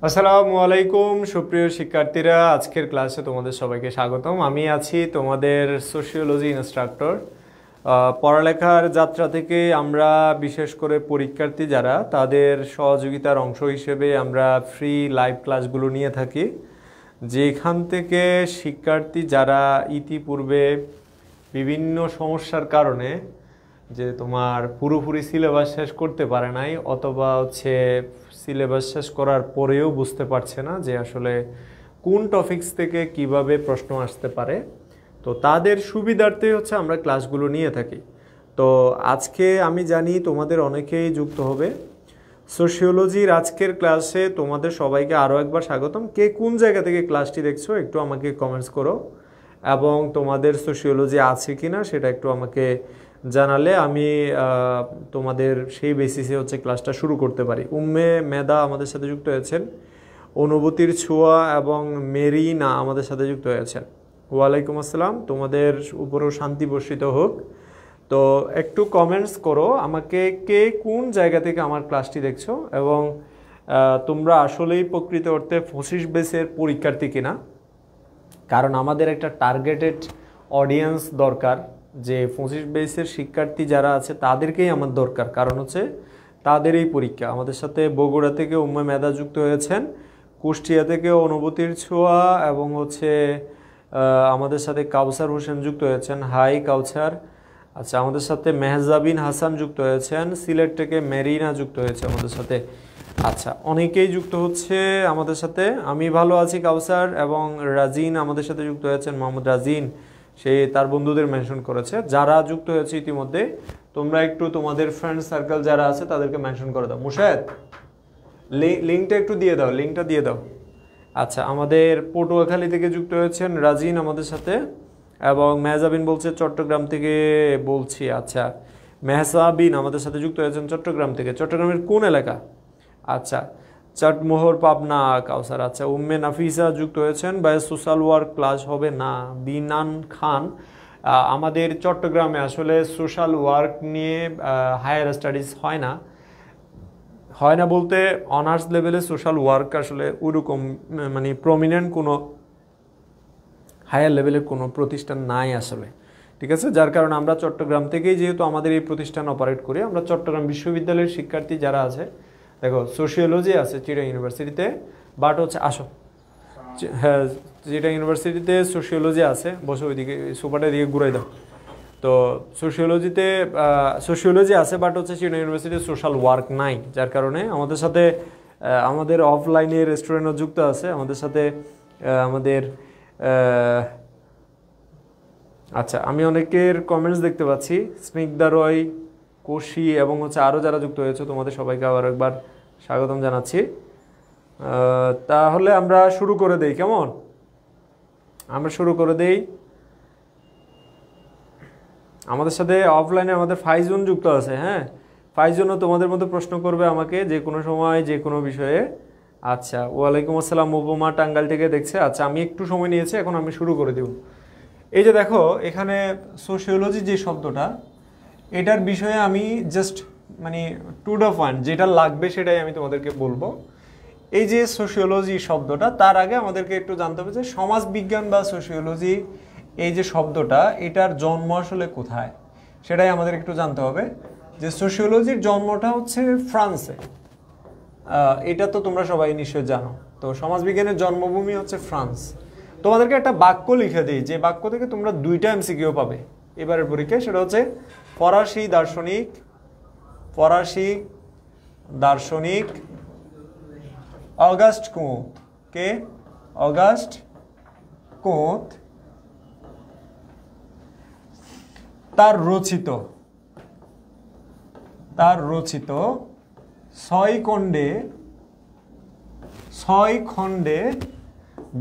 আসসালামু আলাইকুম সুপ্রিয় শিক্ষার্থীরা, আজকের ক্লাসে তোমাদের সবাইকে স্বাগতম। আমি আছি তোমাদের সোশিওলজি ইনস্ট্রাক্টর। পড়ালেখার যাত্রা থেকে আমরা বিশেষ করে পরীক্ষার্থী যারা, তাদের সহযোগিতার অংশ হিসেবে আমরা ফ্রি লাইভ ক্লাসগুলো নিয়ে থাকি, যেখান থেকে শিক্ষার্থী যারা ইতিপূর্বে বিভিন্ন সমস্যার কারণে যে তোমার পুরোপুরি সিলেবাস শেষ করতে পারে নাই, অথবা সিলেবাস শেষ করার পরেও বুঝতে পারছে না যে আসলে কোন টপিকস থেকে কিভাবে প্রশ্ন আসতে পারে, তো তাদের সুবিধার্থে আমরা ক্লাসগুলো নিয়ে থাকি। তো আজকে আমি জানি তোমাদের অনেকেই যুক্ত হবে সোশিওলজির আজকের ক্লাসে। তোমাদের সবাইকে আরও একবার স্বাগতম। কে কোন জায়গা থেকে ক্লাসটি দেখছো একটু আমাকে কমেন্টস করো, এবং তোমাদের সোশিওলজি আছে কিনা সেটা একটু আমাকে জানালে আমি তোমাদের সেই বেসিসে ক্লাসটা শুরু করতে পারি। উম্মে মেদা আমাদের সাথে যুক্ত হয়েছেন, অনুভূতির ছোঁয়া এবং মেরিনা আমাদের সাথে যুক্ত হয়েছেন। ওয়ালাইকুম আসসালাম, তোমাদের উপরেও শান্তি বর্ষিত হোক। তো একটু কমেন্টস করো আমাকে, কে কোন জায়গা থেকে আমার ক্লাসটি দেখছো, এবং তোমরা আসলেই প্রকৃত অর্থে 25 বেসের পরীক্ষার্থী কিনা। কারণ আমাদের একটা টার্গেটেড অডিয়েন্স দরকার, যে 25 বেসের শিক্ষার্থী যারা আছে তাদেরকেই আমার দরকার। কারণ তাদের এই পরীক্ষা। আমাদের সাথে বগুড়া থেকে উম্মে মেধা যুক্ত হয়েছেন, কুষ্টিয়া থেকে অনুভূতির ছোঁয়া, এবং আমাদের সাথে কাউসার হোসেন যুক্ত হয়েছেন। হাই কাউসার। আচ্ছা, আমাদের সাথে মেহজাবিন হাসান যুক্ত হয়েছেন, সিলেট থেকে মেরিনা যুক্ত হয়েছে আমাদের সাথে। আচ্ছা, অনেকেই যুক্ত হচ্ছে আমাদের সাথে। আমি ভালো আছি কাউসার, এবং রাজিন আমাদের সাথে যুক্ত হয়েছেন, মোহাম্মদ রাজিন, সে তার বন্ধুদের মেনশন করেছে। যারা যুক্ত হয়েছে ইতিমধ্যে, তোমরা একটু তোমাদের ফ্রেন্ড সার্কেল যারা আছে তাদেরকে মেনশন করে দাও। মুশাহেদ, লিঙ্কটা একটু দিয়ে দাও, লিঙ্কটা দিয়ে দাও। আচ্ছা, আমাদের পটুয়াখালী থেকে যুক্ত হয়েছেন রাজিন আমাদের সাথে, এবং মেহজাবিন বলছে চট্টগ্রাম থেকে বলছি। আচ্ছা, মেহসাবিন আমাদের সাথে যুক্ত হয়েছেন চট্টগ্রাম থেকে। চট্টগ্রামের কোন এলাকা? আচ্ছা, চাটমোহর, পাবনা, কাউসার। আচ্ছা, উম্মে নাফিসা যুক্ত হয়েছেন। ভাই সোশ্যাল ওয়ার্ক ক্লাস হবে না, বিনান খান। আমাদের চট্টগ্রামে আসলে সোশ্যাল ওয়ার্ক নিয়ে হায়ার স্টাডিজ হয় না বলতে অনার্স লেভেলে সোশ্যাল ওয়ার্ক আসলে ওরকম মানে প্রমিনেন্ট কোনো হায়ার লেভেলের কোনো প্রতিষ্ঠান নাই আসলে, ঠিক আছে। যার কারণে আমরা চট্টগ্রাম থেকেই, যেহেতু আমাদের এই প্রতিষ্ঠান অপারেট করি, আমরা চট্টগ্রাম বিশ্ববিদ্যালয়ের শিক্ষার্থী যারা আছে, দেখো সোশিওলজি আছে চিটাং ইউনিভার্সিটিতে, বাট আসো, হ্যাঁ, চিটাং ইউনিভার্সিটিতে সোশিওলজি আছে। বসো, ওইদিকে সোফাটা দিকে ঘুরাই দাও। তো সোশিওলজি আছে, বাট চিটাং ইউনিভার্সিটিতে সোশ্যাল ওয়ার্ক নাই। যার কারণে আমাদের সাথে আমাদের অফলাইনে রেস্টুরেন্টও যুক্ত আছে আমাদের সাথে। আমাদের আচ্ছা, আমি অনেকের কমেন্টস দেখতে পাচ্ছি, স্নিগ্ধা রয়, কোশি, এবং আরও যারা যুক্ত হয়েছে, তোমাদের সবাইকে আবার একবার স্বাগতম জানাচ্ছি। তাহলে আমরা শুরু করে দেই, কেমন? আমরা শুরু করে দেই। আমাদের সাথে অফলাইনে আমাদের ফাইজুন যুক্ত আছে। হ্যাঁ, ফাইজুনও তোমাদের মতো প্রশ্ন করবে আমাকে যে কোনো সময়, যে কোনো বিষয়ে। আচ্ছা, ওয়ালাইকুম আসসালাম, উপমা টাঙ্গাইল থেকে দেখছে। আচ্ছা, আমি একটু সময় নিয়েছি, এখন আমি শুরু করে দেব। এই যে দেখো, এখানে সোশিওলজি যে শব্দটা, এটার বিষয়ে আমি জাস্ট মানে টু দ্য পয়েন্ট যেটা লাগবে সেটাই আমি তোমাদেরকে বলবো। এই যে সোশিওলজি শব্দটা, তার আগে আমাদেরকে একটু জানতে হবে যে সমাজবিজ্ঞান বা সোশিওলজি এই যে শব্দটা, এটার জন্ম আসলে কোথায়, সেটাই আমাদের একটু জানতে হবে। যে সোশিওলজির জন্মটা ফ্রান্সে, এটা তো তোমরা সবাই নিশ্চয় জানো। তো সমাজবিজ্ঞানের জন্মভূমি ফ্রান্স। তোমাদেরকে একটা বাক্য লিখে দিই, যে বাক্য থেকে তোমরা 2টা এমসিকিউ পাবে এবারের পরীক্ষায়। সেটা ফরাসি দার্শনিক অগাস্ট কোঁত, কে? অগাস্ট কোঁত তার রচিত 6 খণ্ডে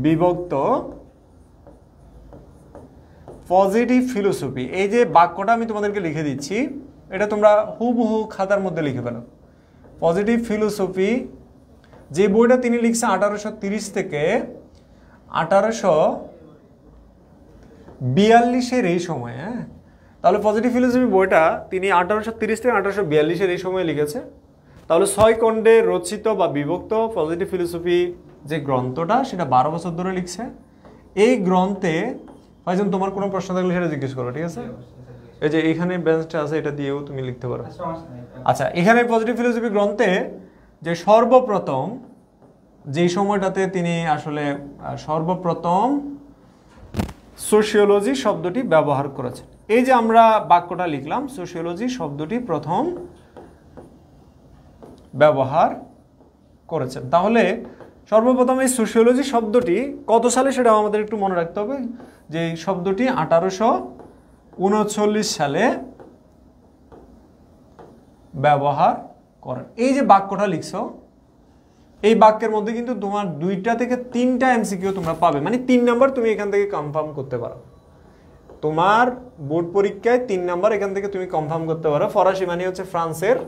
বিভক্ত পজিটিভ ফিলোসফি। এই যে বাক্যটা আমি তোমাদেরকে লিখে দিচ্ছি, এটা তোমরা হুবহু খাতার মধ্যে লিখে ফেলো। পজিটিভ ফিলোসফি, যে বইটা তিনি লিখছে 1830 থেকে 1842 এই সময়ে। হ্যাঁ, তাহলে পজিটিভ ফিলোসফি বইটা তিনি 1830 থেকে 1842 এই সময়ে লিখেছে। তাহলে 6 খণ্ডে রচিত বা বিভক্ত পজিটিভ ফিলোসফি যে গ্রন্থটা সেটা 12 বছর ধরে লিখছে। এই গ্রন্থে ভাইজান তোমার কোনো প্রশ্ন থাকলে সেটা জিজ্ঞেস করো, ঠিক আছে? এই যে এখানে বেঞ্চটা আছে, এটা দিয়েও তুমি লিখতে পারো। আচ্ছা, এখানে পজিটিভ ফিলোসফি গ্রন্থে যে সর্বপ্রথম যেই সময়টাতে তিনি আসলে সর্বপ্রথম সোশিওলজি শব্দটি ব্যবহার করেছেন, এই যে আমরা বাক্যটা লিখলাম, সোশিওলজি শব্দটি প্রথম ব্যবহার করেছেন। তাহলে সর্বপ্রথম এই সোশিওলজি শব্দটি কত সালে সেটাও আমাদের একটু মনে রাখতে হবে, যে এই শব্দটি 1839 সালে ব্যবহার করেন। এই যে বাক্যটা লিখছো, এই বাক্যের মধ্যে কিন্তু তোমার 2টা থেকে 3টা এমসিকিউ তোমরা পাবে, মানে 3 নাম্বার তুমি এখান থেকে কনফার্ম করতে পারো। তোমার বোর্ড পরীক্ষায় 3 নাম্বার এখান থেকে তুমি কনফার্ম করতে পারো। ফরাসি মানে হচ্ছে ফ্রান্সের,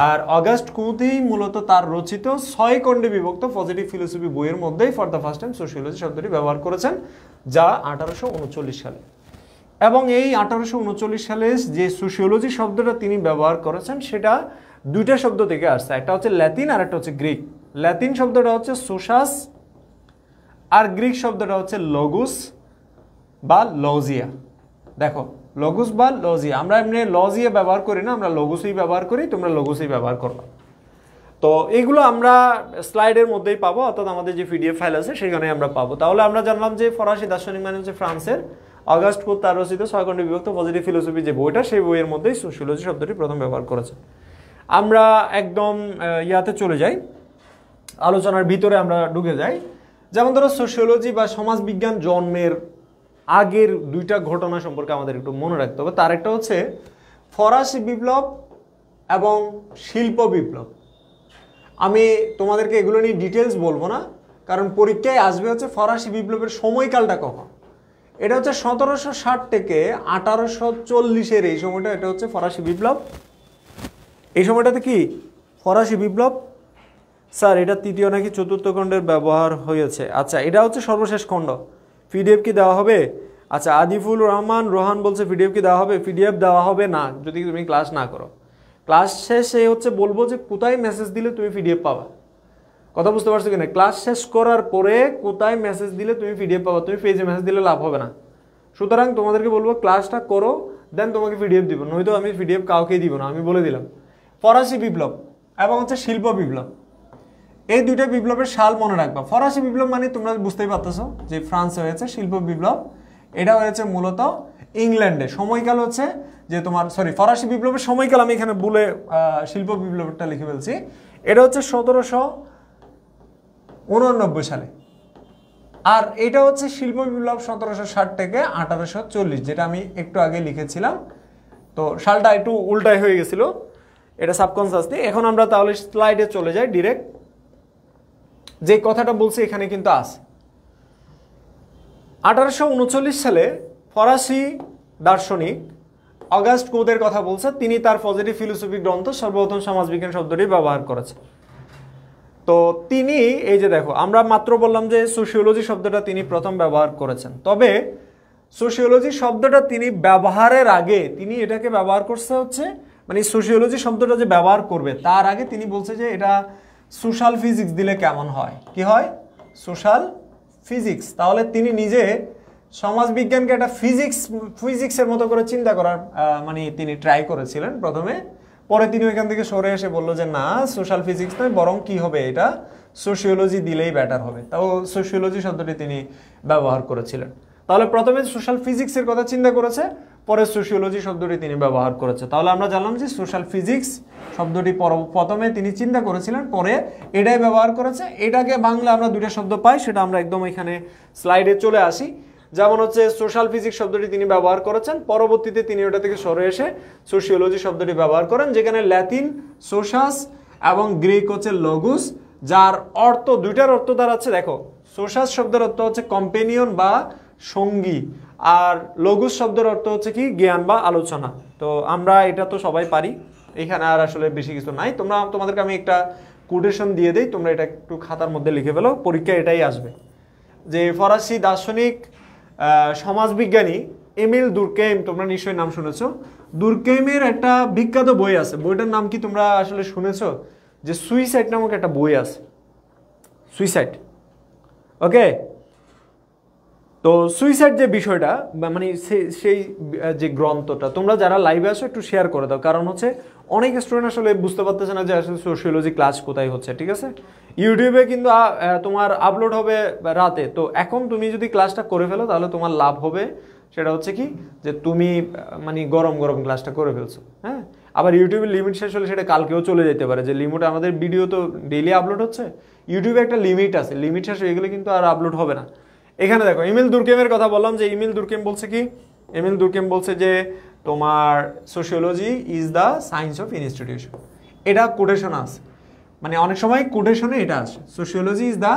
আর অগাস্ট কুতেই মূলত তার রচিত 6 খণ্ডে বিভক্ত পজিটিভ ফিলোসফি বইয়ের মধ্যেই for the first time sociology শব্দটি ব্যবহার করেছেন, যা 1839 সালে। এবং এই 1839 সালে যে সোশিওলজি শব্দটা তিনি ব্যবহার করেছেন সেটা 2টা শব্দ থেকে আসছে, একটা হচ্ছে ল্যাতিন আর একটা হচ্ছে গ্রিক। ল্যাতিন শব্দটা হচ্ছে সোসাস আর গ্রিক শব্দটা হচ্ছে লগোস বা লজিয়া। দেখো, লগোস বা লজিয়া, আমরা এমনি লজিয়া ব্যবহার করি না, আমরা লগোসই ব্যবহার করি, তোমরা লগোসই ব্যবহার করবে। তো এইগুলো আমরা স্লাইডের মধ্যেই পাবো, অর্থাৎ আমাদের যে পিডিএফ ফাইল আছে সেখানে আমরা পাবো। তাহলে আমরা জানলাম যে ফরাসি দার্শনিক মানে হচ্ছে ফ্রান্সের, অগাস্ট কুত তার রচিত 6 খণ্ডে বিভক্ত পজিটিভ ফিলোসফি যে বইটা, সেই বইয়ের মধ্যেই সোশিওলজি শব্দটি প্রথম ব্যবহার করেছে। আমরা একদম ইয়াতে চলে যাই, আলোচনার ভিতরে আমরা ঢুকে যাই। যেমন ধরো সোশিওলজি বা সমাজবিজ্ঞান জন্মের আগের 2টা ঘটনা সম্পর্কে আমাদের একটু মনে রাখতে হবে। তার একটা হচ্ছে ফরাসি বিপ্লব এবং শিল্প বিপ্লব। আমি তোমাদেরকে এগুলো নিয়ে ডিটেলস বলবো না, কারণ পরীক্ষায় আসবে হচ্ছে ফরাসি বিপ্লবের সময়কালটা কখন। এটা হচ্ছে 1760 থেকে 1840-এর এই সময়টা, এটা হচ্ছে ফরাসি বিপ্লব। এই সময়টাতে কি ফরাসি বিপ্লব? স্যার এটা 3য় নাকি 4র্থ খণ্ডের ব্যবহার হয়েছে। আচ্ছা, এটা হচ্ছে সর্বশেষ খণ্ড। পিডিএফ কি দেওয়া হবে? আচ্ছা, আদিফুল রহমান রোহান বলছে পিডিএফ কি দেওয়া হবে? পিডিএফ দেওয়া হবে না যদি তুমি ক্লাস না করো। ক্লাস শেষে হচ্ছে বলবো যে কোথায় মেসেজ দিলে তুমি পিডিএফ পাবা। কথা বুঝতে পারছো কিনা? ক্লাস শেষ করার পরে কোথায় মেসেজ দিলে তুমি পিডিএফ পাবা, তুমি পেজে মেসেজ দিলে লাভ হবে না। সুতরাং তোমাদেরকে বলবো ক্লাসটা করো, দেন তোমাকে পিডিএফ দিব, নয়তো আমি পিডিএফ কাউকেই দিব না, আমি বলে দিলাম। ফরাসি বিপ্লব এবং হচ্ছে শিল্প বিপ্লব, এই 2টা বিপ্লবের সাল মনে রাখবা। ফরাসি বিপ্লব মানে তোমরা বুঝতেই পারতেছো যে ফ্রান্সে হয়েছে। শিল্প বিপ্লব এটা হয়েছে মূলত ইংল্যান্ডে। সময়কাল হচ্ছে যে তোমার ফরাসি বিপ্লবের সময়কাল আমি এখানে বলে শিল্প বিপ্লবটা লিখে ফেলছি। এটা হচ্ছে 1789 সালে, আর এটা হচ্ছে শিল্প বিপ্লব 1760 থেকে 1840, যেটা আমি একটু আগে লিখেছিলাম। তো সালটা একটু উল্টাই হয়ে গেছিল, এটা সাবকনসিয়াসলি। এখন আমরা তাহলে স্লাইডে চলে যাই ডিরেক্ট। যে কথাটা বলছি এখানে কিন্তু আছে, 1839 সালে ফরাসি দার্শনিক অগাস্ট কুতের কথা বলছে। তিনি তার পজিটিভ ফিলোসফি গ্রন্থ সর্বপ্রথম সমাজবিজ্ঞান শব্দটি ব্যবহার করেছেন। তো তিনি এই যে দেখো, আমরা মাত্র বললাম যে সোশিওলজি শব্দটা তিনি প্রথম ব্যবহার করেছেন, তবে সোশিওলজি শব্দটা তিনি ব্যবহারের আগে তিনি এটাকে ব্যবহার করছে হচ্ছে, মানে সোশিওলজি শব্দটা যে ব্যবহার করবে তার আগে তিনি বলছে যে এটা সোশ্যাল ফিজিক্স দিলে কেমন হয়। কি হয়? Social physics. তাহলে তিনি নিজে সমাজবিজ্ঞানকে একটা ফিজিক্সের মতো করে চিন্তা করার মানে তিনি ট্রাই করেছিলেন প্রথমে। পরে তিনি ওইখান থেকে সরে এসে বললো যে না, সোশ্যাল ফিজিক্স নয়, বরং কি হবে, এটা সোশিওলজি দিলেই বেটার হবে। তাও সোশিওলজি শব্দটি তিনি ব্যবহার করেছিলেন। তাহলে প্রথমে সোশ্যাল ফিজিক্সের কথা চিন্তা করেছে, পরে সোশিওলজি শব্দটি তিনি ব্যবহার করেছে। তাহলে আমরা জানলাম যে সোশ্যাল ফিজিক্স শব্দটি প্রথমে তিনি চিন্তা করেছিলেন, পরে এটাই ব্যবহার করেছে। এটাকে বাংলা আমরা 2টা শব্দ পাই, সেটা আমরা একদম এখানে স্লাইডে চলে আসি। যেমন হচ্ছে সোশ্যাল ফিজিক্স শব্দটি তিনি ব্যবহার করেছেন, পরবর্তীতে তিনি ওটা থেকে সরে এসে সোশিওলজি শব্দটি ব্যবহার করেন, যেখানে ল্যাতিন সোসাস এবং গ্রিক হচ্ছে লগোস, যার অর্থ 2টার অর্থ দাঁড়াচ্ছে। দেখো, সোসাস শব্দের অর্থ হচ্ছে কম্পেনিয়ন বা সঙ্গী, আর লগোস শব্দের অর্থ হচ্ছে কি জ্ঞান বা আলোচনা। তো আমরা এটা তো সবাই পারি, এখানে আর আসলে বেশি কিছু নাই। তোমাদেরকে আমি একটা কোটেশন দিয়ে দেই, তোমরা এটা একটু খাতার মধ্যে লিখে ফেলো, পরীক্ষায় এটাই আসবে। যে ফরাসি দার্শনিক সমাজবিজ্ঞানী এমিল দুরকেইম, তোমরা নিশ্চয়ই নাম শুনেছো, দুর্কেমের একটা বিখ্যাত বই আছে, বইটার নাম কি তোমরা আসলে শুনেছো? যে সুইসাইড নামক একটা বই আছে, সুইসাইড। ওকে, তো সুইসাইড যে বিষয়টা মানে সেই যে গ্রন্থটা তোমরা যারা লাইভে আসো একটু শেয়ার করে দাও, কারণ হচ্ছে অনেক স্টুডেন্ট আসলে বুঝতে পারতেছে না যে আসলে সোশিওলজি ক্লাস কোথায় হচ্ছে। ঠিক আছে, ইউটিউবে কিন্তু তোমার আপলোড হবে রাতে, তো এখন তুমি যদি ক্লাসটা করে ফেলো তাহলে তোমার লাভ হবে, সেটা হচ্ছে কি যে তুমি মানে গরম গরম ক্লাসটা করে ফেলছো। হ্যাঁ, আবার ইউটিউবের লিমিট শেষ হলে সেটা কালকেও চলে যেতে পারে, যে লিমিট আমাদের ভিডিও তো ডেইলি আপলোড হচ্ছে, ইউটিউবে একটা লিমিট আছে, লিমিট শেষ হয়ে গেলে কিন্তু আর আপলোড হবে না। এখানে দেখো ইমিল দুর্কেমের কথা বললাম, যে ইমিল দুর্কেম বলছে কি, ইমিল দুর্কেম বলছে যে তোমার sociology is the science of institution. এটা কোটেশন আছে, মানে অনেক সময় কোটেশনে এটা আসে, sociology is the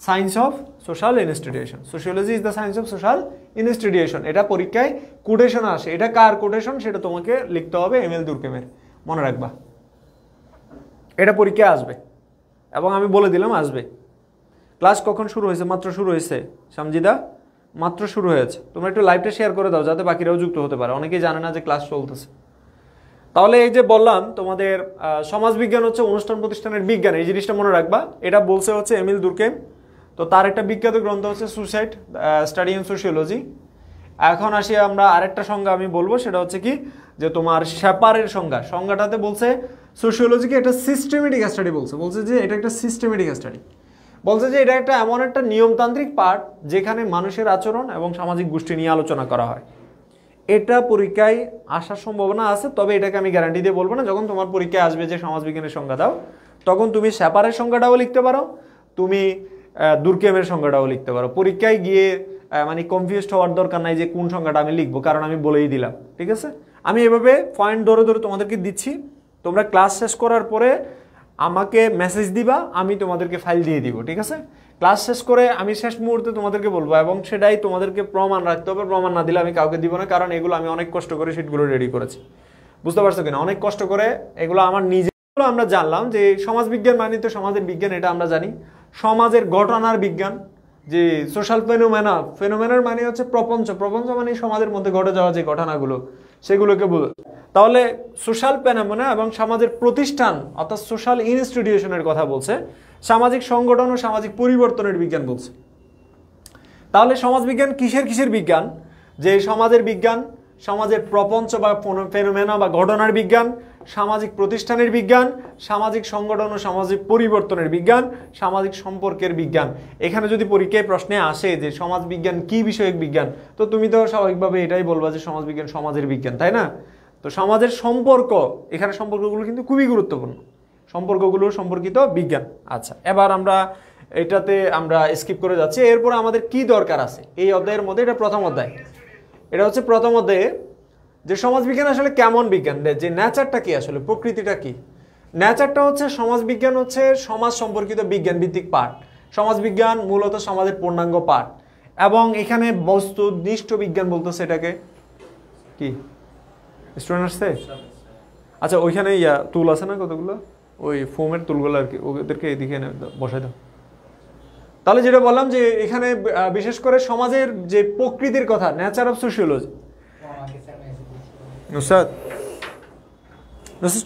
science of social institution, sociology is the science of social institution. এটা পরীক্ষায় কোটেশন আসে, এটা কার কোটেশন সেটা তোমাকে লিখতে হবে, ইমিল দুর্কেমের, মনে রাখবা। এটা পরীক্ষায় আসবে এবং আমি বলে দিলাম আসবে। ক্লাস কখন শুরু হয়েছে? মাত্র শুরু হয়েছে সামজিদা, মাত্র শুরু হয়েছে। তোমরা একটু লাইভটা শেয়ার করে দাও যাতে বাকিরাও যুক্ত হতে পারে, অনেকেই জানে না যে ক্লাস চলতেছে। তাহলে এই যে বললাম তোমাদের সমাজবিজ্ঞান হচ্ছে অনুষ্ঠান প্রতিষ্ঠানের বিজ্ঞান, এই জিনিসটা মনে রাখবা। এটা বলছে হচ্ছে এমিল দুর্কেম, তো তার একটা বিখ্যাত গ্রন্থ হচ্ছে সুসাইড স্টাডি ইন সোশিওলজি। এখন আসি আমরা আরেকটা সংজ্ঞা আমি বলবো, সেটা হচ্ছে কি যে তোমার শেপারের সংজ্ঞাটাতে বলছে সোশিওলজিকে একটা সিস্টেমেটিক স্টাডি বলছে, বলছে যে এটা একটা সিস্টেমেটিক স্টাডি, বলছে যে এটা একটা এমন একটা নিয়মতান্ত্রিক পার্ট যেখানে মানুষের আচরণ এবং সামাজিক গোষ্ঠী নিয়ে আলোচনা করা হয়। এটা পরীক্ষায় আসার সম্ভাবনা আছে, তবে এটাকে আমি গ্যারান্টি দিয়ে বলবো না। যখন তোমার পরীক্ষায় আসবে যে সমাজবিজ্ঞানের সংজ্ঞা দাও, তখন তুমি শেপারের সংজ্ঞাটাও লিখতে পারো, তুমি দুর্কেমের সংজ্ঞাটাও লিখতে পারো। পরীক্ষায় গিয়ে মানে কনফিউজড হওয়ার দরকার নাই যে কোন সংজ্ঞাটা আমি লিখবো, কারণ আমি বলেই দিলাম। ঠিক আছে, আমি এভাবে পয়েন্ট ধরে ধরে তোমাদেরকে দিচ্ছি, তোমরা ক্লাস শেষ করার পরে আমাকে মেসেজ দিবা, আমি তোমাদেরকে ফাইল দিয়ে দিব। ঠিক আছে, ক্লাস শেষ করে আমি শেষ মুহূর্তে তোমাদেরকে বলবো, এবং সেটাই তোমাদেরকে প্রমাণ রাখতে হবে, প্রমাণ না দিলে আমি কাউকে দিব না, কারণ এগুলো আমি অনেক কষ্ট করে শিটগুলো রেডি করেছি। বুঝতে পারছো কিনা? অনেক কষ্ট করে এগুলো আমার নিজেগুলো আমরা জানলাম যে সমাজবিজ্ঞান মানে তো সমাজের বিজ্ঞান, এটা আমরা জানি। সমাজের ঘটনার বিজ্ঞান, যে সোশ্যাল ফেনোমেনার মানে হচ্ছে প্রপঞ্চ মানে সমাজের মধ্যে ঘটে যাওয়া যে ঘটনাগুলো সেগুলোকে বল। তাহলে সোশ্যাল ফেনোমেনা এবং সমাজের প্রতিষ্ঠান অর্থাৎ সোশ্যাল ইনস্টিটিউশনের কথা বলছে, সামাজিক সংগঠন ও সামাজিক পরিবর্তনের বিজ্ঞান বলছে। তাহলে সমাজবিজ্ঞান কিসের বিজ্ঞান? যে সমাজের বিজ্ঞান, সমাজের প্রপঞ্চ বা ফেনোমেনা বা ঘটনার বিজ্ঞান, সামাজিক প্রতিষ্ঠানের বিজ্ঞান, সামাজিক সংগঠন ও সামাজিক পরিবর্তনের বিজ্ঞান, সামাজিক সম্পর্কের বিজ্ঞান। এখানে যদি পরীক্ষায় প্রশ্নে আসে যে সমাজ বিজ্ঞান কি বিষয়ক বিজ্ঞান, তো তুমি তো স্বাভাবিকভাবে এটাই বলবা যে সমাজ বিজ্ঞান সমাজের বিজ্ঞান, তাই না? তো সমাজের সম্পর্ক, এখানে সম্পর্কগুলো কিন্তু খুবই গুরুত্বপূর্ণ, সম্পর্কগুলো সম্পর্কিত বিজ্ঞান। আচ্ছা, এবার আমরা এটাতে আমরা স্কিপ করে যাচ্ছি। এরপর আমাদের কি দরকার আছে এই অধ্যায়ের মধ্যে? এটা প্রথম অধ্যায়, এটা হচ্ছে প্রথম অধ্যায়ে যে সমাজবিজ্ঞান আসলে কেমন বিজ্ঞান, যে নেচারটা কি, আসলে প্রকৃতিটা কি। নেচারটা হচ্ছে সমাজবিজ্ঞান হচ্ছে সমাজ সম্পর্কিত বিজ্ঞান ভিত্তিক পাঠ। সমাজবিজ্ঞান মূলত সমাজের পূর্ণাঙ্গ পাঠ, এবং এখানে বস্তুনিষ্ঠ বিজ্ঞান বলতেছে এটাকে কি? স্টুডেন্ট আসছে? আচ্ছা, ওইখানে টুল আছে না কতগুলো, ওই ফোমের টুলগুলো আর কি, ওদেরকে এদিকে এনে বসাই দাও। তাহলে যেটা বললাম যে এখানে বিশেষ করে সমাজের যে প্রকৃতির কথা, নেচার অফ সোশিওলজি। নুসরাত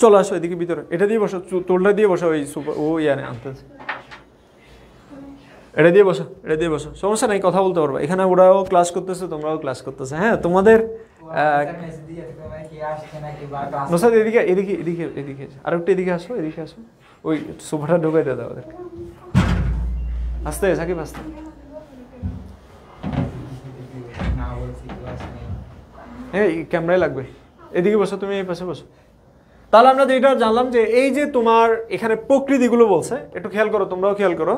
চলে আসো এদিকে ভিতরে, এটা দিয়ে বসো, টুলটা দিয়ে বসো, ওই ও আনতেছে, এটা দিয়ে বসো, এটা দিয়ে বসো, সমস্যা নাই, কথা বলতে পারবো। এখানে ওরাও ক্লাস করতেছে, তোমরাও ক্লাস করতেছে। হ্যাঁ, তোমাদের নুসরাত এদিকে এদিকে এদিকে এদিকে আর একটু এদিকে আসো, এদিকে আসো, ওই সোফাটা ঢোকাই দিয়ে দাও ওদেরকে। আসতে সাকিব, আসতে। হ্যাঁ, ক্যামেরায় লাগবে, এদিকে বসো, তুমি এই পাশে বসো। তাহলে আমরা যেটা জানলাম যে এই যে তোমার এখানে প্রকৃতিগুলো বলছে, একটু খেয়াল করো, তোমরাও খেয়াল করো,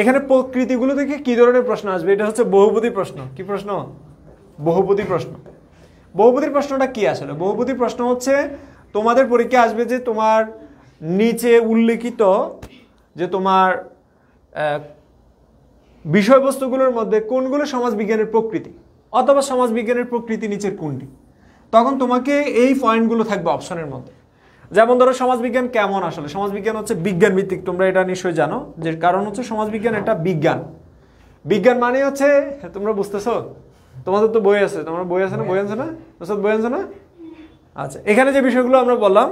এখানে প্রকৃতিগুলো থেকে কি ধরনের প্রশ্ন আসবে। এটা হচ্ছে বহুপদী প্রশ্ন। কি প্রশ্ন? বহুপদী প্রশ্ন। বহুপদীর প্রশ্নটা কি আসলে? বহুপদীর প্রশ্ন হচ্ছে তোমাদের পরীক্ষা আসবে যে তোমার নিচে উল্লেখিত যে তোমার বিষয়বস্তুগুলোর মধ্যে কোনগুলো সমাজবিজ্ঞানের প্রকৃতি, অথবা সমাজবিজ্ঞানের প্রকৃতি নিচের কোনটি। তখন তোমাকে এই পয়েন্টগুলো থাকবে অপশনের মধ্যে। যেমন ধরো সমাজবিজ্ঞান কেমন, আসলে সমাজবিজ্ঞান হচ্ছে বিজ্ঞান ভিত্তিক, তোমরা এটা নিশ্চয়ই জানো, যে কারণ হচ্ছে সমাজবিজ্ঞান একটা বিজ্ঞান। বিজ্ঞান মানে হচ্ছে, তোমরা বুঝতেছো, তোমাদের তো বই আছে, তোমার বই আছে না? বই আনছে না? বই আনছে না? আচ্ছা, এখানে যে বিষয়গুলো আমরা বললাম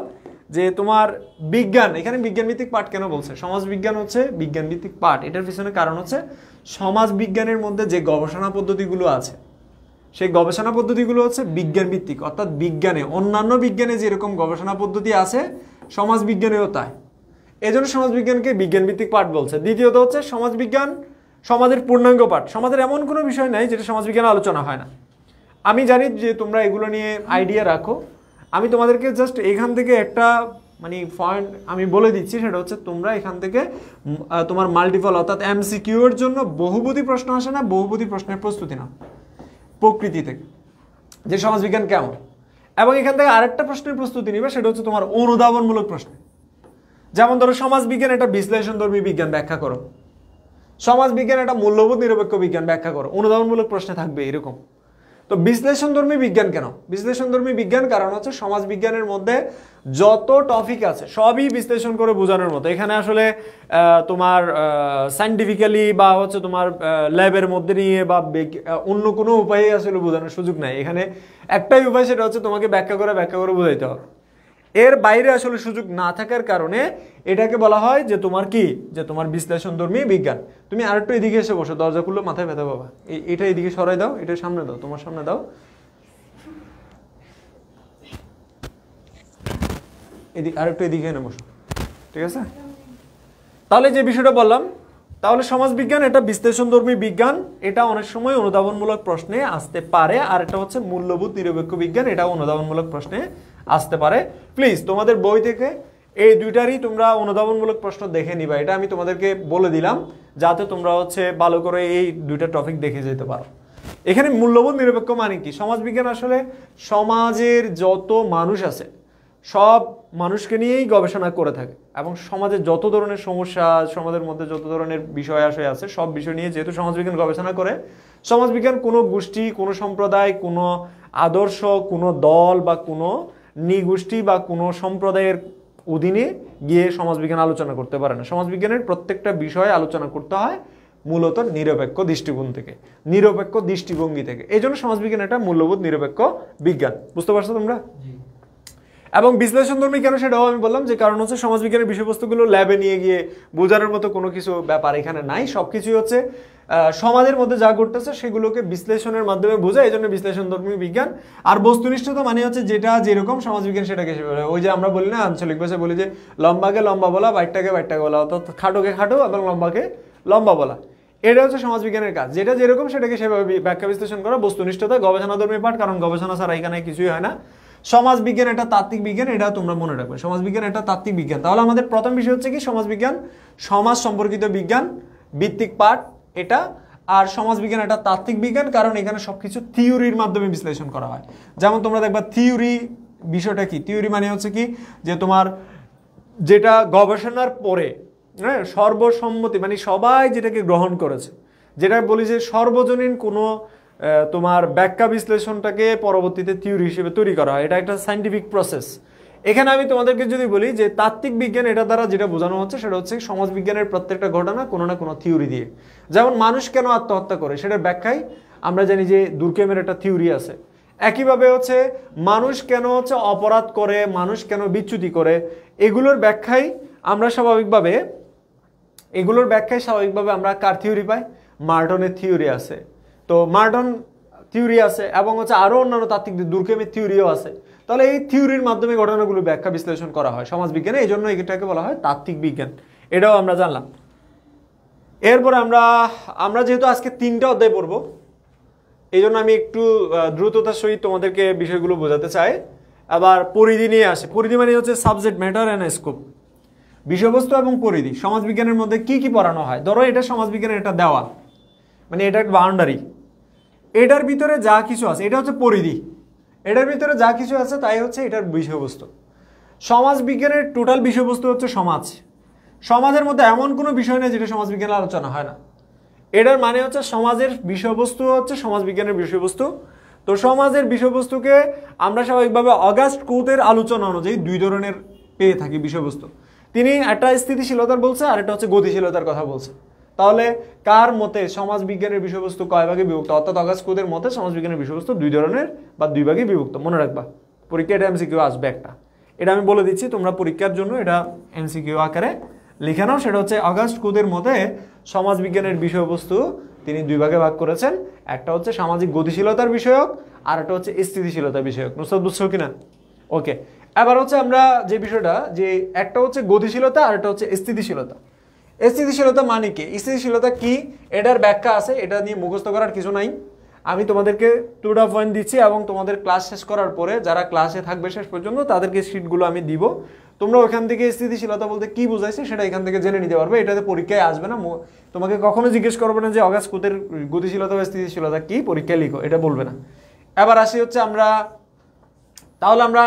যে তোমার বিজ্ঞান, এখানে বিজ্ঞান ভিত্তিক পাঠ কেন বলছে? সমাজ বিজ্ঞান হচ্ছে বিজ্ঞান ভিত্তিক পাঠ, এটার পিছনে কারণ হচ্ছে সমাজ বিজ্ঞানের মধ্যে যে গবেষণা পদ্ধতিগুলো আছে সেই গবেষণা পদ্ধতিগুলো হচ্ছে বিজ্ঞান ভিত্তিক, অর্থাৎ বিজ্ঞানে অন্যান্য বিজ্ঞানে যেরকম গবেষণা পদ্ধতি আছে সমাজ বিজ্ঞানেও তাই। এজন্য সমাজ বিজ্ঞানকে বিজ্ঞান ভিত্তিক পাঠ বলছে। দ্বিতীয়ত হচ্ছে সমাজ বিজ্ঞান সমাজের পূর্ণাঙ্গ পাঠ। সমাজের এমন কোনো বিষয় নাই যেটা সমাজ বিজ্ঞানে আলোচনা হয় না। আমি জানি যে তোমরা এগুলো নিয়ে আইডিয়া রাখো, আমি তোমাদেরকে জাস্ট এখান থেকে একটা মানে পয়েন্ট আমি বলে দিচ্ছি, সেটা হচ্ছে তোমরা এখান থেকে তোমার মাল্টিপল অর্থাৎ এমসিকিউ এর জন্য বহুপদী প্রশ্ন আসে না, বহুপদী প্রশ্নের প্রস্তুতি নাও প্রকৃতি থেকে, যে সমাজবিজ্ঞান কেমন। এবং এখান থেকে আরেকটা প্রশ্নের প্রস্তুতি নিবে, সেটা হচ্ছে তোমার অনুধাবনমূলক প্রশ্ন। যেমন ধরো সমাজবিজ্ঞান একটা বিশ্লেষণধর্মী বিজ্ঞান, ব্যাখ্যা করো। সমাজবিজ্ঞান একটা মূল্যবোধ নিরপেক্ষ বিজ্ঞান, ব্যাখ্যা করো। অনুধাবনমূলক প্রশ্নে থাকবে এরকম। তো বিশ্লেষণধর্মী বিজ্ঞান কেন? বিশ্লেষণধর্মী বিজ্ঞান কারণ হচ্ছে সমাজ বিজ্ঞানের মধ্যে যত টপিক আছে সবই বিশ্লেষণ করে বোঝানোর মতো। এখানে আসলে তোমার সায়েন্টিফিক্যালি বা হচ্ছে তোমার ল্যাবের মধ্যে নিয়ে বা অন্য কোনো উপায়ে আসলে বোঝানোর সুযোগ নাই। এখানে একটাই উপায়, সেটা হচ্ছে তোমাকে ব্যাখ্যা করে বোঝাইতে হবে। এর বাইরে আসলে সুযোগ না থাকার কারণে এটাকে বলা হয় যে তোমার কি, যে তোমার বিশ্লেষণধর্মী বিজ্ঞান। তুমি আরেকটু এদিকে এসে বসো, দরজা খুললো মাথায় ব্যথা পাবা। এটা এদিকে সরাই দাও, এটা সামনে দাও, তোমার সামনে দাও, এদিকে আরেকটু এদিকে এনে বসো, ঠিক আছে? তাহলে যে বিষয়টা বললাম, তাহলে সমাজবিজ্ঞান এটা বিশ্লেষণধর্মী বিজ্ঞান, এটা অনেক সময় অনুধাবনমূলক প্রশ্নে আসতে পারে। আর এটা হচ্ছে মূল্যবোধ নিরপেক্ষ বিজ্ঞান, এটা অনুধাবনমূলক প্রশ্নে আসতে পারে। প্লিজ তোমাদের বই থেকে এই দুইটারই তোমরা অনুধাবনমূলক প্রশ্ন দেখে নিবা, এটা আমি তোমাদেরকে বলে দিলাম, যাতে তোমরা হচ্ছে ভালো করে এই দুইটা টপিক দেখে যেতে পারো। এখানে মূল্যবোধ নিরপেক্ষ মানে কি? সমাজবিজ্ঞান আসলে সমাজের যত মানুষ আছে সব মানুষকে নিয়েই গবেষণা করে থাকে, এবং সমাজের যত ধরনের সমস্যা, সমাজের মধ্যে যত ধরনের বিষয় আশয় আছে সব বিষয় নিয়ে যেহেতু সমাজবিজ্ঞান গবেষণা করে, সমাজবিজ্ঞান কোনো গোষ্ঠী, কোনো সম্প্রদায়, কোনো আদর্শ, কোনো দল বা কোনো নৃগোষ্ঠী বা কোনো সম্প্রদায়ের অধীনে গিয়ে সমাজবিজ্ঞান আলোচনা করতে পারে না। সমাজবিজ্ঞানের প্রত্যেকটা বিষয়ে আলোচনা করতে হয় মূলত নিরপেক্ষ দৃষ্টিকোণ থেকে, নিরপেক্ষ দৃষ্টিভঙ্গি থেকে। এই জন্য সমাজবিজ্ঞান একটা মূল্যবোধ নিরপেক্ষ বিজ্ঞান। বুঝতে পারছো তোমরা? এবং বিশ্লেষণধর্মী কেন সেটাও আমি বললাম, যে কারণ হচ্ছে সমাজবিজ্ঞানের বিষয়বস্তুগুলো ল্যাবে নিয়ে গিয়ে বোঝানোর মতো কোনো কিছু ব্যাপার এখানে নাই। সবকিছুই হচ্ছে সমাজের মধ্যে যা ঘটতেছে সেগুলোকে বিশ্লেষণের মাধ্যমে বোঝায়, এই জন্য বিশ্লেষণধর্মী বিজ্ঞান। আর বস্তুনিষ্ঠতা মানে হচ্ছে যেটা যেরকম সমাজবিজ্ঞান সেটাকে সেভাবে, ওই যে আমরা বলি না আঞ্চলিক ভাষায় বলি যে লম্বাকে লম্বা বলা, বাইটটাকে বাইটটাকে বলা, অর্থাৎ খাটোকে খাটো এবং লম্বাকে লম্বা বলা। এটা হচ্ছে সমাজবিজ্ঞানের কাজ, যেটা যেরকম সেটাকে সেভাবে ব্যাখ্যা বিশ্লেষণ করা। বস্তুনিষ্ঠতা গবেষণাধর্মী পাঠ, কারণ গবেষণা ছাড়া এখানে কিছুই হয় না। সমাজবিজ্ঞান এটা তাত্ত্বিক বিজ্ঞান, এটা তোমরা মনে রাখবে, সমাজবিজ্ঞান এটা তাত্ত্বিক বিজ্ঞান। তাহলে আমাদের প্রথম বিষয় হচ্ছে কি, সমাজবিজ্ঞান সমাজ সম্পর্কিত বিজ্ঞান ভিত্তিক পাঠ এটা। আর সমাজবিজ্ঞান এটা তাত্ত্বিক বিজ্ঞান, কারণ এখানে সবকিছু থিওরির মাধ্যমে বিশ্লেষণ করা হয়। যেমন তোমরা দেখবা থিওরি বিষয়টা কি, থিওরি মানে হচ্ছে কি, যে তোমার যেটা গবেষণার পরে হ্যাঁ সর্বসম্মতি মানে সবাই যেটাকে গ্রহণ করেছে, যেটা বলি যে সর্বজনীন কোনো তোমার ব্যাখ্যা বিশ্লেষণটাকে পরবর্তীতে থিওরি হিসেবে তৈরি করা হয়। এটা একটা সায়েন্টিফিক প্রসেস। এখানে আমি তোমাদেরকে যদি বলি যে তাত্ত্বিক বিজ্ঞান, এটা দ্বারা যেটা বোঝানো হচ্ছে সেটা হচ্ছে সমাজবিজ্ঞানের প্রত্যেকটা ঘটনা কোনো না কোনো থিওরি দিয়ে। যেমন মানুষ কেন আত্মহত্যা করে সেটার ব্যাখ্যায় আমরা জানি যে দুর্কেমের একটা থিওরি আছে। একইভাবে হচ্ছে মানুষ কেন হচ্ছে অপরাধ করে, মানুষ কেন বিচ্যুতি করে, এগুলোর ব্যাখ্যায় স্বাভাবিকভাবে আমরা কার থিওরি পাই? মার্টনের থিওরি আছে। তো মার্টন থিওরি আছে এবং হচ্ছে আরো অন্যান্য তাত্ত্বিক দুর্কেমের থিওরিও আছে। তাহলে এই থিওরির মাধ্যমে ঘটনাগুলো ব্যাখ্যা বিশ্লেষণ করা হয় সমাজবিজ্ঞানে, এই জন্য এটাকে বলা হয় তাত্ত্বিক বিজ্ঞান। এটাও আমরা জানলাম। এরপরে আমরা যেহেতু আজকে 3টা অধ্যায় পড়বো, এই জন্য আমি একটু দ্রুততার সহিত তোমাদেরকে বিষয়গুলো বোঝাতে চাই। আবার পরিধি নিয়ে আসে। পরিধি মানে হচ্ছে সাবজেক্ট ম্যাটার অ্যান্ড স্কোপ, বিষয়বস্তু এবং পরিধি। সমাজবিজ্ঞানের মধ্যে কি কি পড়ানো হয়? ধরো এটা সমাজবিজ্ঞানের একটা দেওয়াল, মানে এটা একটা বাউন্ডারি, এটার ভিতরে যা কিছু আছে এটা হচ্ছে পরিধি, এটার ভিতরে যা কিছু আছে তাই হচ্ছে এটার বিষয়বস্তু। সমাজবিজ্ঞানের টোটাল বিষয়বস্তু হচ্ছে সমাজ। সমাজের মধ্যে এমন কোনো বিষয় নেই যেটা সমাজবিজ্ঞানের আলোচনা হয় না। এটার মানে হচ্ছে সমাজের বিষয়বস্তু হচ্ছে সমাজবিজ্ঞানের বিষয়বস্তু। তো সমাজের বিষয়বস্তুকে আমরা স্বাভাবিকভাবে অগাস্ট কোতের আলোচনা অনুযায়ী 2 ধরনের পেয়ে থাকি বিষয়বস্তু। তিনি একটা স্থিতিশীলতার বলছে আর একটা হচ্ছে গতিশীলতার কথা বলছে। তাহলে কার মতে সমাজবিজ্ঞানের বিষয়বস্তু কয় ভাগে বিভক্ত? অর্থাৎ অগাস্ট কোতের মতে সমাজবিজ্ঞানের বিষয়বস্তু 2 ধরনের বা 2 ভাগে বিভক্ত। মনে রাখবা, পরীক্ষা এটা এমসিকিউ আসবে একটা, এটা আমি বলে দিচ্ছি, তোমরা পরীক্ষার জন্য এটা এমসিকিউ আকারে লিখে নাও। সেটা হচ্ছে অগাস্ট কুদের মতে সমাজবিজ্ঞানের বিষয়বস্তু তিনি দুই ভাগে ভাগ করেছেন, একটা হচ্ছে সামাজিক গতিশীলতার বিষয়ক আর একটা হচ্ছে স্থিতিশীলতার বিষয়ক। নুসরাত বুঝছো কিনা? ওকে, এবার হচ্ছে আমরা যে বিষয়টা, যে একটা হচ্ছে গতিশীলতা আর একটা হচ্ছে স্থিতিশীলতা। স্থিতিশীলতা মানে কি, স্থিতিশীলতা কি, এটার ব্যাখ্যা আছে, এটা নিয়ে মুখস্থ করার কিছু নাই। আমি তোমাদেরকে 2টা পয়েন্ট দিচ্ছি এবং তোমাদের ক্লাস শেষ করার পরে যারা ক্লাসে থাকবে শেষ পর্যন্ত তাদেরকে শিটগুলো আমি দিব, তোমরা ওখান থেকে স্থিতিশীলতা বলতে কি বুঝাইছে সেটা এখান থেকে জেনে নিতে পারবে। এটাতে পরীক্ষায় আসবে না, তোমাকে কখনো জিজ্ঞেস করবে না যে অগাস্ট কুদের গতিশীলতা বা স্থিতিশীলতা কি, পরীক্ষায় লিখো, এটা বলবে না। এবার আসি হচ্ছে আমরা, তাহলে আমরা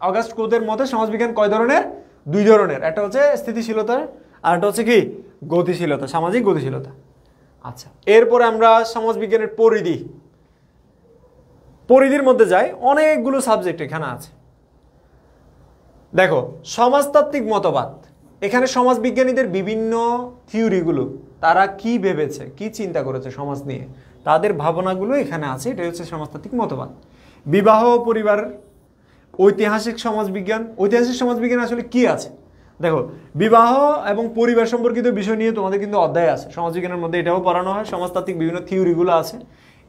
অগাস্ট কুদের মতে সমাজবিজ্ঞান কয় ধরনের? 2 ধরনের, একটা হচ্ছে স্থিতিশীলতা আর একটা হচ্ছে কি গতিশীলতা, সামাজিক গতিশীলতা। আচ্ছা, এরপরে আমরা সমাজবিজ্ঞানের পরিধির মধ্যে যাই, অনেকগুলো সাবজেক্ট এখানে আছে। দেখো, সমাজতাত্ত্বিক মতবাদ, এখানে সমাজবিজ্ঞানীদের বিভিন্ন থিওরিগুলো, তারা কি ভেবেছে, কি চিন্তা করেছে সমাজ নিয়ে, তাদের ভাবনাগুলো এখানে আছে, এটা হচ্ছে সমাজতাত্ত্বিক মতবাদ। বিবাহ ও পরিবার, ঐতিহাসিক সমাজবিজ্ঞান, ঐতিহাসিক সমাজবিজ্ঞান আসলে কি আছে? দেখো, বিবাহ এবং পরিবার সম্পর্কিত বিষয় নিয়ে তোমাদের কিন্তু অধ্যায় আছে সমাজবিজ্ঞানের মধ্যে, এটাও পড়ানো হয়, সমাজতাত্ত্বিক বিভিন্ন থিওরিগুলো আছে।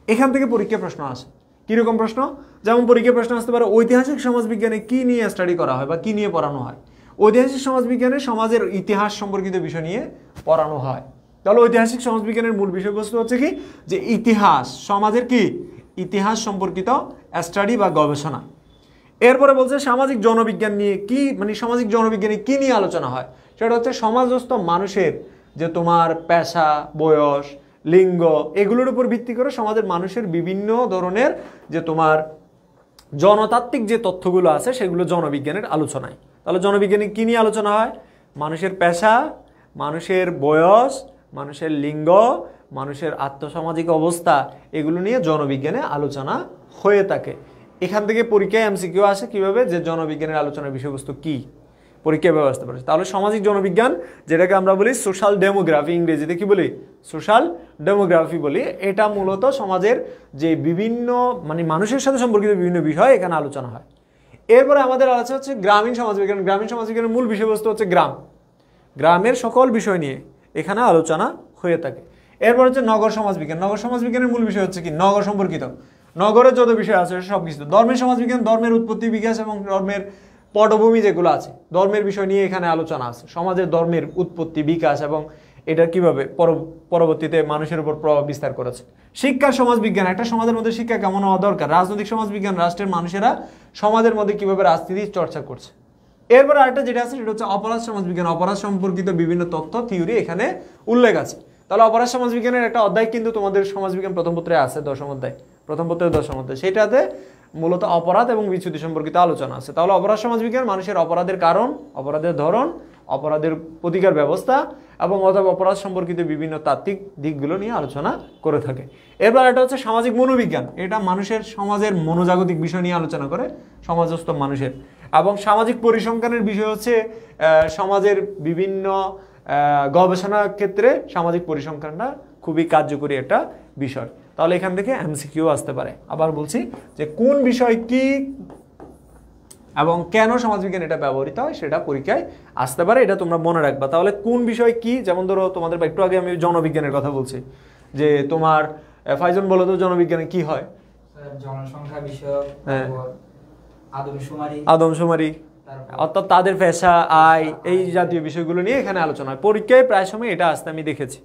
এখান থেকে পরীক্ষা প্রশ্ন আসে, কিরকম প্রশ্ন? যেমন পরীক্ষা প্রশ্ন আসতে পারে ঐতিহাসিক সমাজবিজ্ঞানে কি নিয়ে স্টাডি করা হয় বা কি নিয়ে পড়ানো হয়। ঐতিহাসিক সমাজবিজ্ঞানে সমাজের ইতিহাস সম্পর্কিত বিষয় নিয়ে পড়ানো হয়। তাহলে ঐতিহাসিক সমাজবিজ্ঞানের মূল বিষয়বস্তু হচ্ছে কি, যে ইতিহাস, সমাজের কি ইতিহাস সম্পর্কিত স্টাডি বা গবেষণা। এরপরে বলছে সামাজিক জনবিজ্ঞান নিয়ে কি, মানে সামাজিক জনবিজ্ঞানে কি নিয়ে আলোচনা হয়, সেটা হচ্ছে সমাজস্থ মানুষের যে তোমার পেশা, বয়স, লিঙ্গ, এগুলোর উপর ভিত্তি করে সমাজের মানুষের বিভিন্ন ধরনের যে তোমার জনতাত্ত্বিক যে তথ্যগুলো আছে সেগুলো জনবিজ্ঞানের আলোচনায়। তাহলে জনবিজ্ঞানে কি নিয়ে আলোচনা হয়? মানুষের পেশা, মানুষের বয়স, মানুষের লিঙ্গ, মানুষের আর্থসামাজিক অবস্থা, এগুলো নিয়ে জনবিজ্ঞানে আলোচনা হয়ে থাকে। এখান থেকে পরীক্ষায় এমসিকিউ আসে কিভাবে, যে জনবিজ্ঞানের আলোচনার বিষয়বস্তু কি, পরীক্ষা ব্যবস্থা করেছে। তাহলে সামাজিক জনবিজ্ঞান, যেটাকে আমরা বলি সোশ্যাল ডেমোগ্রাফি, ইংরেজিতে কি বলি, সোশ্যাল ডেমোগ্রাফি বলি, এটা মূলত সমাজের যে বিভিন্ন মানে মানুষের সাথে সম্পর্কিত বিভিন্ন বিষয় এখানে আলোচনা হয়। এরপরে আমাদের আলোচনা হচ্ছে গ্রামীণ সমাজবিজ্ঞান। গ্রামীণ সমাজবিজ্ঞানের মূল বিষয়বস্তু হচ্ছে গ্রামের সকল বিষয় নিয়ে এখানে আলোচনা হয়ে থাকে। এরপর হচ্ছে নগর সমাজবিজ্ঞান। নগর সমাজবিজ্ঞানের মূল বিষয় হচ্ছে কি, নগর সম্পর্কিত, নগরের যত বিষয় আছে সব কিছু। ধর্মের সমাজবিজ্ঞান, ধর্মের উৎপত্তি, বিকাশ এবং ধর্মের পটভূমি যেগুলো আছে, ধর্মের বিষয় নিয়ে এখানে আলোচনা আছে, সমাজের ধর্মের উৎপত্তি, বিকাশ এবং এটা কিভাবে পরবর্তীতে মানুষের উপর প্রভাব বিস্তার করেছে। শিক্ষা সমাজবিজ্ঞান, একটা সমাজের মধ্যে শিক্ষা কেমন হওয়া দরকার। রাজনৈতিক সমাজবিজ্ঞান, রাষ্ট্রের মানুষেরা সমাজের মধ্যে কিভাবে রাজনীতি চর্চা করছে। এরপর আরেকটা যেটা আছে সেটা হচ্ছে অপরাধ সমাজবিজ্ঞান। অপরাধ সম্পর্কিত বিভিন্ন তথ্য, থিওরি এখানে উল্লেখ আছে। তাহলে অপরাধ সমাজবিজ্ঞানের একটা অধ্যায় কিন্তু তোমাদের সমাজবিজ্ঞান প্রথম পত্রে আছে, 10ম অধ্যায়, প্রথম পত্রের 10ম অধ্যায়, সেটাতে মূলত অপরাধ এবং বিচ্যুতি সম্পর্কিত আলোচনা আছে। তাহলে অপরাধ সমাজবিজ্ঞান মানুষের অপরাধের কারণ, অপরাধের ধরন, অপরাধের প্রতিকার ব্যবস্থা এবং অথবা অপরাধ সম্পর্কিত বিভিন্ন তাত্ত্বিক দিকগুলো নিয়ে আলোচনা করে থাকে। এরপর এটা হচ্ছে সামাজিক মনোবিজ্ঞান। এটা মানুষের সমাজের মনোজাগতিক বিষয় নিয়ে আলোচনা করে, সমাজস্থ মানুষের। এবং সামাজিক পরিসংখ্যানের বিষয় হচ্ছে সমাজের বিভিন্ন গবেষণা ক্ষেত্রে সামাজিক পরিসংখ্যানটা খুবই কার্যকরী একটা বিষয়। তাহলে এখান থেকে এমসিকিউ আসতে পারে। আবার বলছি যে কোন বিষয় কি এবং কেন সমাজবিজ্ঞান এটা ব্যবহৃত হয় সেটা পরীক্ষায় আসতে পারে, এটা তোমরা মনে রাখবা। তাহলে কোন বিষয় কি, যেমন ধরো তোমাদের একটু আগে আমি জনবিজ্ঞানের কথা বলছি, যে তোমার ফাইজন বলো তো জনবিজ্ঞানে কি হয়? জনসংখ্যা বিষয়, আদমশুমারি, অর্থাৎ তাদের পেশা, আয়, এই জাতীয় বিষয়গুলো নিয়ে এখানে আলোচনা হয়। পরীক্ষায় প্রায় সময় এটা আসতে আমি দেখেছি।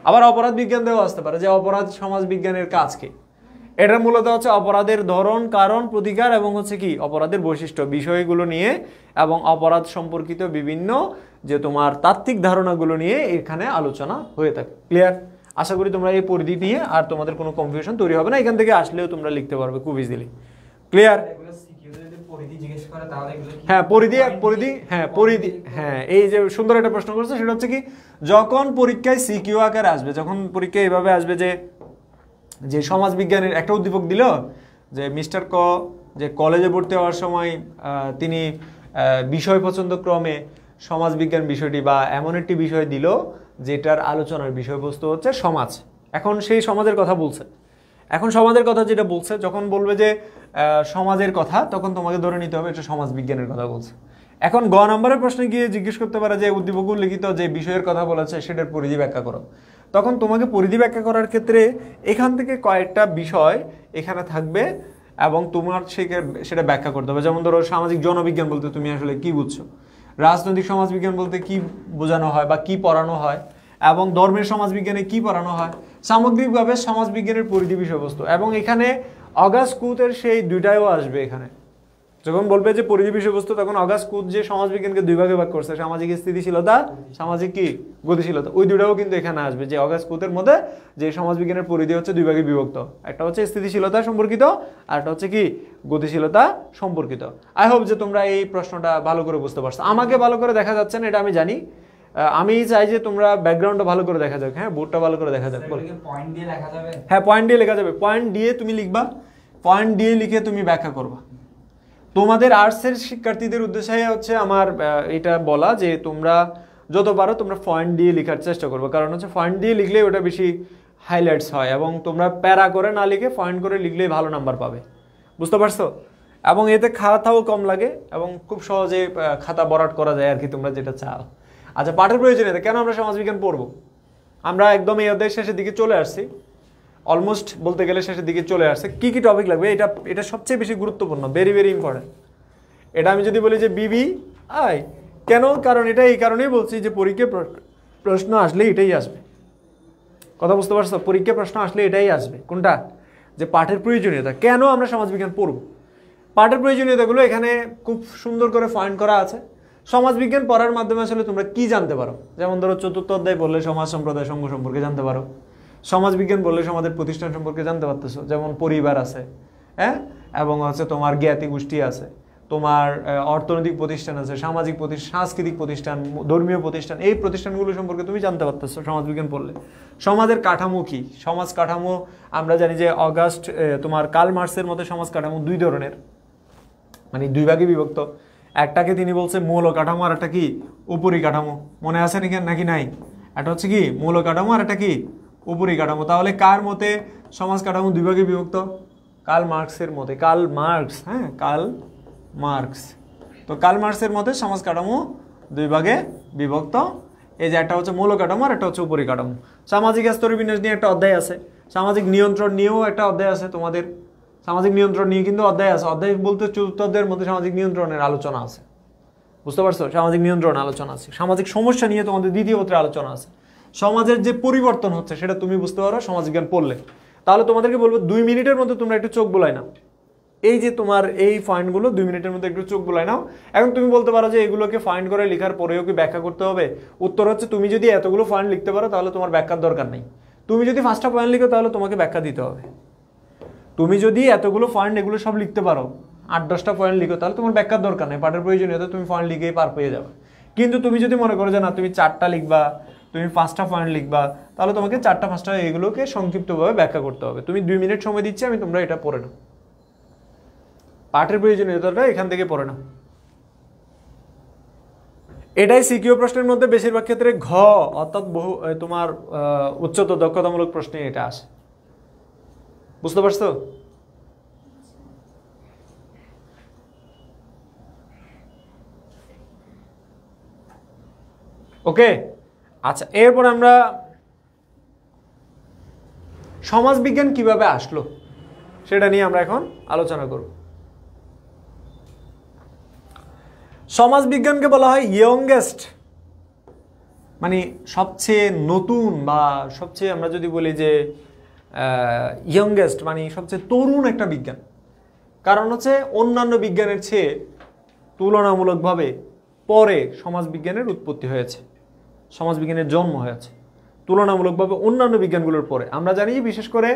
আবার অপরাধ বিজ্ঞান দেওয়া আসতে পারে, যে অপরাধ সমাজ বিজ্ঞানের কাজ কি। এটা মূলত হচ্ছে অপরাধের ধরন, কারণ, প্রতিকার এবং হচ্ছে কি অপরাধের বৈশিষ্ট্য, বিষয়গুলো নিয়ে এবং অপরাধ সম্পর্কিত বিভিন্ন যে তোমার তাত্ত্বিক ধারণাগুলো নিয়ে এখানে আলোচনা হয়ে থাকে। ক্লিয়ার? আশা করি তোমরা এই পরিধি নিয়ে আর তোমাদের কোনো কনফিউশন তৈরি হবে না, এখান থেকে আসলেও তোমরা লিখতে পারবে খুব ইজিলি। ক্লিয়ার? হ্যাঁ, পরিধি, এই যে সুন্দর একটা প্রশ্ন করছে, সেটা হচ্ছে কি, যখন পরীক্ষায় সিকিউ আকারে আসবে, যখন পরীক্ষায় এইভাবে আসবে যে সমাজবিজ্ঞানের একটা উদ্দীপক দিল যে মিস্টার ক যে কলেজে ভর্তি হওয়ার সময় তিনি বিষয় পছন্দ ক্রমে সমাজবিজ্ঞান বিষয়টি বা এমন একটি বিষয় দিল যেটার আলোচনার বিষয়বস্তু হচ্ছে সমাজ। এখন সেই সমাজের কথা বলছে, এখন সমাজের কথা যেটা বলছে, যখন বলবে যে সমাজের কথা, তখন তোমাকে ধরে নিতে হবে এটা সমাজবিজ্ঞানের কথা বলছে। এখন গ নম্বরের প্রশ্নে গিয়ে জিজ্ঞেস করতে পারে যে উদ্দীপক উল্লিখিত যে বিষয়ের কথা বলেছে সেটার পরিধি ব্যাখ্যা করো। তখন তোমাকে পরিধি ব্যাখ্যা করার ক্ষেত্রে এখান থেকে কয়েকটা বিষয় এখানে থাকবে এবং তোমার সেটা ব্যাখ্যা করতে হবে। যেমন ধরো সামাজিক জনবিজ্ঞান বলতে তুমি আসলে কি বুঝছো, রাজনৈতিক সমাজবিজ্ঞান বলতে কি বোঝানো হয় বা কি পড়ানো হয়, এবং ধর্মের সমাজবিজ্ঞানে কি পড়ানো হয়, সামগ্রিকভাবে সমাজবিজ্ঞানের পরিধি বিষয়বস্তু। এবং এখানে অগাস্ট কুথের সেই দুইটাও আসবে। এখানে যখন বলবে যে পরিধি বিষয়বস্তু, তখন অগাস্ট কুথ যে সমাজবিজ্ঞানকে দুই ভাগে ভাগ করছে, সামাজিক স্থিতিশীলতা, সামাজিক কি গতিশীলতা, ওই দুটাও কিন্তু এখানে আসবে। যে অগাস্ট কুথের মধ্যে যে সমাজবিজ্ঞানের পরিধি হচ্ছে দুই ভাগে বিভক্ত, একটা হচ্ছে স্থিতিশীলতা সম্পর্কিত আর একটা হচ্ছে কি গতিশীলতা সম্পর্কিত। আই হোপ যে তোমরা এই প্রশ্নটা ভালো করে বুঝতে পারছো। আমাকে ভালো করে দেখা যাচ্ছে না এটা আমি জানি, আমি চাই যে তোমরা ব্যাকগ্রাউন্ডটা ভালো করে দেখা যাক, হ্যাঁ বোর্ডটা ভালো করে দেখা যাক। পয়েন্ট দিয়ে লেখা যাবে? হ্যাঁ পয়েন্ট দিয়ে লেখা যাবে, পয়েন্ট দিয়ে তুমি লিখবা, পয়েন্ট দিয়ে লিখে তুমি ব্যাখ্যা করবা। তোমাদের আর্টসের শিক্ষার্থীদের উদ্দেশ্যে হচ্ছে আমার এটা বলা যে তোমরা যত পারো তোমরা পয়েন্ট দিয়ে লেখার চেষ্টা করবে, কারণ হচ্ছে পয়েন্ট দিয়ে লিখলে ওটা বেশি হাইলাইটস হয়, এবং তোমরা প্যারা করে না লিখে পয়েন্ট করে লিখলেই ভালো নাম্বার পাবে, বুঝতে পারছো? এবং এতে খাতাও কম লাগে এবং খুব সহজে খাতা ভরাট করা যায় আর কি, তোমরা যেটা চাও। আচ্ছা, পাঠের প্রয়োজনীয়তা, কেন আমরা সমাজবিজ্ঞান পড়বো? আমরা একদম এই অধ্যায়ের শেষের দিকে চলে আসছি, অলমোস্ট বলতে গেলে শেষের দিকে চলে আসছে। কি কি টপিক লাগবে এটা সবচেয়ে বেশি গুরুত্বপূর্ণ, ভেরি ভেরি ইম্পর্টেন্ট। এটা আমি যদি বলি যে বিবি আই, কেন? কারণ এটা এই কারণেই বলছি যে পরীক্ষা প্রশ্ন আসলে এটাই আসবে। কথা বুঝতে পারছো? পরীক্ষা প্রশ্ন আসলে এটাই আসবে। কোনটা? যে পাঠের প্রয়োজনীয়তা, কেন আমরা সমাজবিজ্ঞান পড়ব। পাঠের প্রয়োজনীয়তাগুলো এখানে খুব সুন্দর করে পয়েন্ট করা আছে। সমাজবিজ্ঞান পড়ার মাধ্যমে আসলে তোমরা কি জানতে পারো, যেমন ধরো চতুর্থ অধ্যায় বললে সমাজ সম্প্রদায় সংঘ সম্পর্কে জানতে পারো, সমাজবিজ্ঞান বললে সমাজের প্রতিষ্ঠান সম্পর্কে জানতে পারতেছো, যেমন পরিবার আছে, হ্যাঁ, এবং হচ্ছে তোমার জ্ঞাতি গোষ্ঠী আছে, তোমার অর্থনৈতিক প্রতিষ্ঠান আছে, সামাজিক প্রতিষ্ঠান, সাংস্কৃতিক প্রতিষ্ঠান, ধর্মীয় প্রতিষ্ঠান, এই প্রতিষ্ঠানগুলো সম্পর্কে তুমি জানতে পারতেছো সমাজবিজ্ঞান পড়লে। সমাজের কাঠামো কি, সমাজ কাঠামো আমরা জানি যে তোমার কার্ল মার্কসের মতে সমাজ কাঠামো দুই ধরনের, মানে দুই ভাগে বিভক্ত। একটাকে তিনি বলছে মৌল কাঠামো আর একটা কি উপরিকাঠামো, মনে আছে নাকি নাই? একটা হচ্ছে কি মৌল কাঠামো আর একটা কি উপরিকাঠামো। তাহলে কার মতে সমাজ কাঠামো দুই ভাগে বিভক্ত? কার্ল মার্কসের মতে, কার্ল মার্কস, হ্যাঁ কার্ল মার্কস। তো কার্ল মার্কসের মতে সমাজ কাঠামো দুই ভাগে বিভক্ত। এই যে একটা হচ্ছে মৌল কাঠামো আর একটা হচ্ছে উপরিকাঠামো। সামাজিক স্তর বিন্যাস নিয়ে একটা অধ্যায় আছে, সামাজিক নিয়ন্ত্রণ নিয়েও একটা অধ্যায় আছে তোমাদের, সামাজিক নিয়ন্ত্রণ নিয়ে কিন্তু অধ্যায় আছে। অধ্যায় বলতে চতুর্থ অধ্যায়ের মধ্যে সামাজিক নিয়ন্ত্রণের আলোচনা আছে, বুঝতে পারছো? সামাজিক নিয়ন্ত্রণ আলোচনা আছে। সামাজিক সমস্যা নিয়ে তোমাদের দ্বিতীয় পত্রে আলোচনা আছে। সমাজের যে পরিবর্তন হচ্ছে সেটা তুমি বুঝতে পারো সমাজবিজ্ঞান পড়লে। তাহলে তোমাদেরকে বলবো 2 মিনিটের মধ্যে তোমরা একটু চোখ বুলাই নাও, এই যে তোমার এই পয়েন্টগুলো 2 মিনিটের মধ্যে একটু চোখ বুলাই নাও। এখন তুমি বলতে পারো যে এগুলোকে ফাইন্ড করে লেখার পরেও কি ব্যাখ্যা করতে হবে? উত্তর হচ্ছে তুমি যদি এতগুলো পয়েন্ট লিখতে পারো তাহলে তোমার ব্যাখ্যার দরকার নেই। তুমি যদি 5টা পয়েন্ট লিখো তাহলে তোমাকে ব্যাখ্যা দিতে হবে। তুমি যদি এতগুলো পয়েন্ট এগুলো সব লিখতে পারো, 8-10টা পয়েন্ট লিখো, তাহলে তোমার ব্যাখ্যার দরকার নেই, পাঠের প্রয়োজনীয়তা তুমি পয়েন্ট লিখেই পার পেয়ে যাবে। কিন্তু তুমি যদি মনে করো যে না তুমি 4টা লিখবা, তুমি 5টা পয়েন্ট লিখবা, তাহলে তোমাকে 4টা-5টা এগুলোকে সংক্ষিপ্তভাবে ব্যাখ্যা করতে হবে। তুমি 2 মিনিট সময় দিচ্ছি আমি, তোমরা এটা পড়ে নাও, পাঠের প্রয়োজনীয়তাটা এখান থেকে পড়ে নাও। এটাই সিকিউ প্রশ্নের মধ্যে বেশিরভাগ ক্ষেত্রে ঘ অর্থাৎ তোমার উচ্চতর দক্ষতামূলক প্রশ্নে এটা আসে, বুঝতে পারছো? ওকে, আচ্ছা, এরপর আমরা সমাজবিজ্ঞান কিভাবে আসলো সেটা নিয়ে আমরা এখন আলোচনা করব। সমাজবিজ্ঞানকে বলা হয় ইয়ংগেস্ট, মানে সবচেয়ে নতুন, বা সবচেয়ে আমরা যদি বলি যে ইয়ংগেস্ট মানে সবচেয়ে তরুণ একটা বিজ্ঞান। কারণ হচ্ছে অন্যান্য বিজ্ঞানের চেয়ে তুলনামূলকভাবে পরে সমাজবিজ্ঞানের উৎপত্তি হয়েছে, সমাজবিজ্ঞানের জন্ম হয়েছে তুলনামূলকভাবে অন্যান্য বিজ্ঞানগুলোর পরে। আমরা জানি বিশেষ করে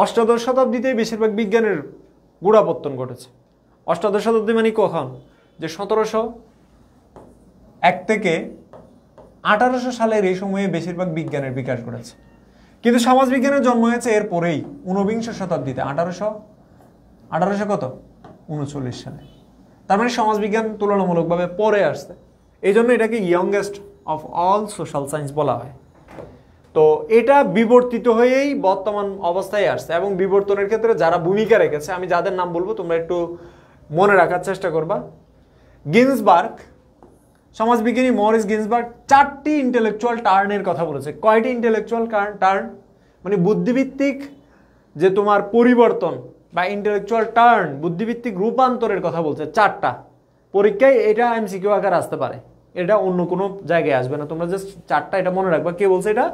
অষ্টাদশ শতাব্দীতে বেশিরভাগ বিজ্ঞানের গোড়াপত্তন ঘটেছে। অষ্টাদশ শতাব্দী মানে কখন? যে 1701 থেকে 1800 সালের এই সময়ে বেশিরভাগ বিজ্ঞানের বিকাশ ঘটেছে। কিন্তু সমাজবিজ্ঞানের জন্ম হয়েছে এর পরেই 19বিংশ শতাব্দীতে, 1839 সালে। তার মানে সমাজবিজ্ঞান তুলনামূলকভাবে পরে আসছে, এই জন্য এটাকে youngest of all social science বলা হয়। তো এটা বিবর্তিত হয়েই বর্তমান অবস্থায় আসছে, এবং বিবর্তনের ক্ষেত্রে যারা ভূমিকা রেখেছে আমি যাদের নাম বলবো তোমরা একটু মনে রাখার চেষ্টা করবা। গিন্সবার্গ, সমাজবিজ্ঞানী মরিস গিন্সবার্গ 4টি ইন্টেলেকচুয়াল টার্নের কথা বলেছে। কয়টি ইন্টেলেকচুয়াল টার্ন? মানে বুদ্ধিভিত্তিক যে তোমার পরিবর্তন বা ইন্টেলেকচুয়াল টার্ন, বুদ্ধিভিত্তিক রূপান্তরের কথা বলছে 4টা। পরীক্ষায় এটা এমসিকিউ আকারে আসতে পারে, এটা অন্য কোনো জায়গায় আসবে না, তোমরা জাস্ট 4টা এটা মনে রাখবা। কে বলছে এটা?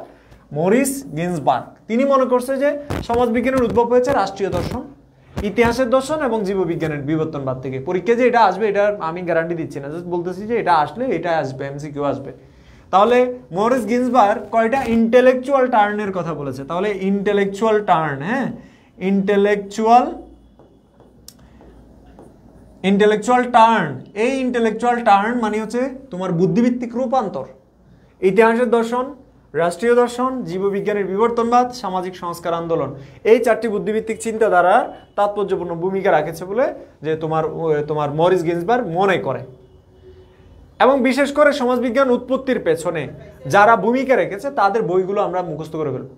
Morris Ginsberg. তিনি মনে করছে যে সমাজবিজ্ঞানের উদ্ভব হয়েছে রাষ্ট্রীয় দর্শন, ইতিহাসের দর্শন এবং জীববিজ্ঞানের বিবর্তনবাদ থেকে। পরীক্ষায় যে এটা আসবে এটা আমি গ্যারান্টি দিচ্ছি না, জাস্ট বলতেছি যে এটা আসলে এটা আসবে, এমসিকিউ আসবে। তাহলে মরিস গিন্সবার্গ কয়টা ইন্টেলেকচুয়াল টার্নের কথা বলেছে? তাহলে ইন্টেলেকচুয়াল টার্ন, হ্যাঁ, ইন্টেলেকচুয়াল টার্ন, এই ইন্টেলেকচুয়াল টার্ন মানে হচ্ছে তোমার বুদ্ধিভিত্তিক রূপান্তর, ইতিহাসের দর্শন, রাষ্ট্রীয় দর্শন, জীববিজ্ঞানের বিবর্তনবাদ, সামাজিক সংস্কার আন্দোলন। এই 4টি বুদ্ধিভিত্তিক চিন্তাধারার তাৎপর্যপূর্ণ ভূমিকা রাখেছে বলে যে তোমার মরিস গিন্সবার্গ মনে করে। এবং বিশেষ করে সমাজবিজ্ঞান উৎপত্তির পেছনে যারা ভূমিকা রেখেছে তাদের বইগুলো আমরা মুখস্থ করে ফেলবো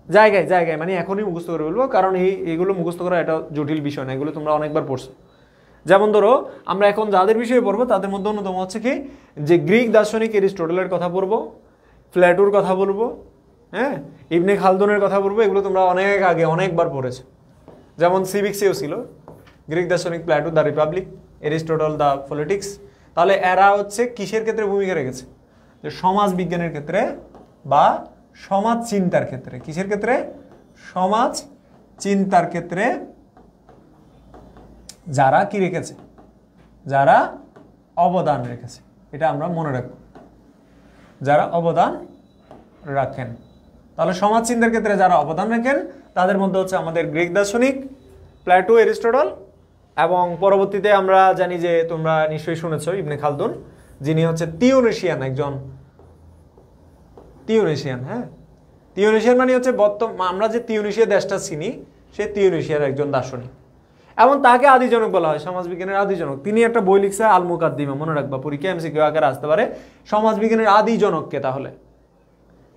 জায়গায় জায়গায়, মানে এখনই মুখস্থ করে ফেলবো, কারণ এইগুলো মুখস্থ করা এটা জটিল বিষয় না, এগুলো তোমরা অনেকবার পড়ছো। যেমন ধরো আমরা এখন যাদের বিষয়ে পড়বো তাদের মধ্যে অন্যতম হচ্ছে কি যে গ্রিক দার্শনিক এরিস্টটলের কথা পড়বো, প্লেটোর কথা বলবো, হ্যাঁ, ইবনে খালদুনের কথা বলবো। এগুলো তোমরা অনেক আগে অনেকবার পড়েছো, যেমন সিভিক্সেও ছিল গ্রিক দার্শনিক Plato the Republic, Aristotle the politics. তাহলে এরা হচ্ছে কিসের ক্ষেত্রে ভূমিকা রেখেছে? যে সমাজ বিজ্ঞানের ক্ষেত্রে বা সমাজ চিন্তার ক্ষেত্রে। কিসের ক্ষেত্রে? সমাজ চিন্তার ক্ষেত্রে যারা কি রেখেছে, যারা অবদান রেখেছে, এটা আমরা মনে রাখবো, যারা অবদান রাখেন। তাহলে সমাজ চিন্তার ক্ষেত্রে যারা অবদান রাখেন তাদের মধ্যে হচ্ছে আমাদের গ্রিক দার্শনিক প্লেটো, এরিস্টটল, এবং পরবর্তীতে আমরা জানি যে তোমরা নিশ্চয়ই শুনেছো ইবনে খালদুন, যিনি হচ্ছে তিউনিসিয়ান, একজন তিউনিসিয়ান। হ্যাঁ, তিউনিসিয়ান মানে হচ্ছে আমরা যে তিউনিসিয়া দেশটা চিনি সে তিউনিসিয়ার একজন দার্শনিক, এবং তাকে আদিজনক বলা হয়, সমাজবিজ্ঞানের আদিজনক। তিনি একটা বই লিখছে আল মুকাদ্দিমা, মনে রাখবা, পরীক্ষা এমসিকিউ আকারে আসতে পারে। সমাজবিজ্ঞানের আদিজনককে, তাহলে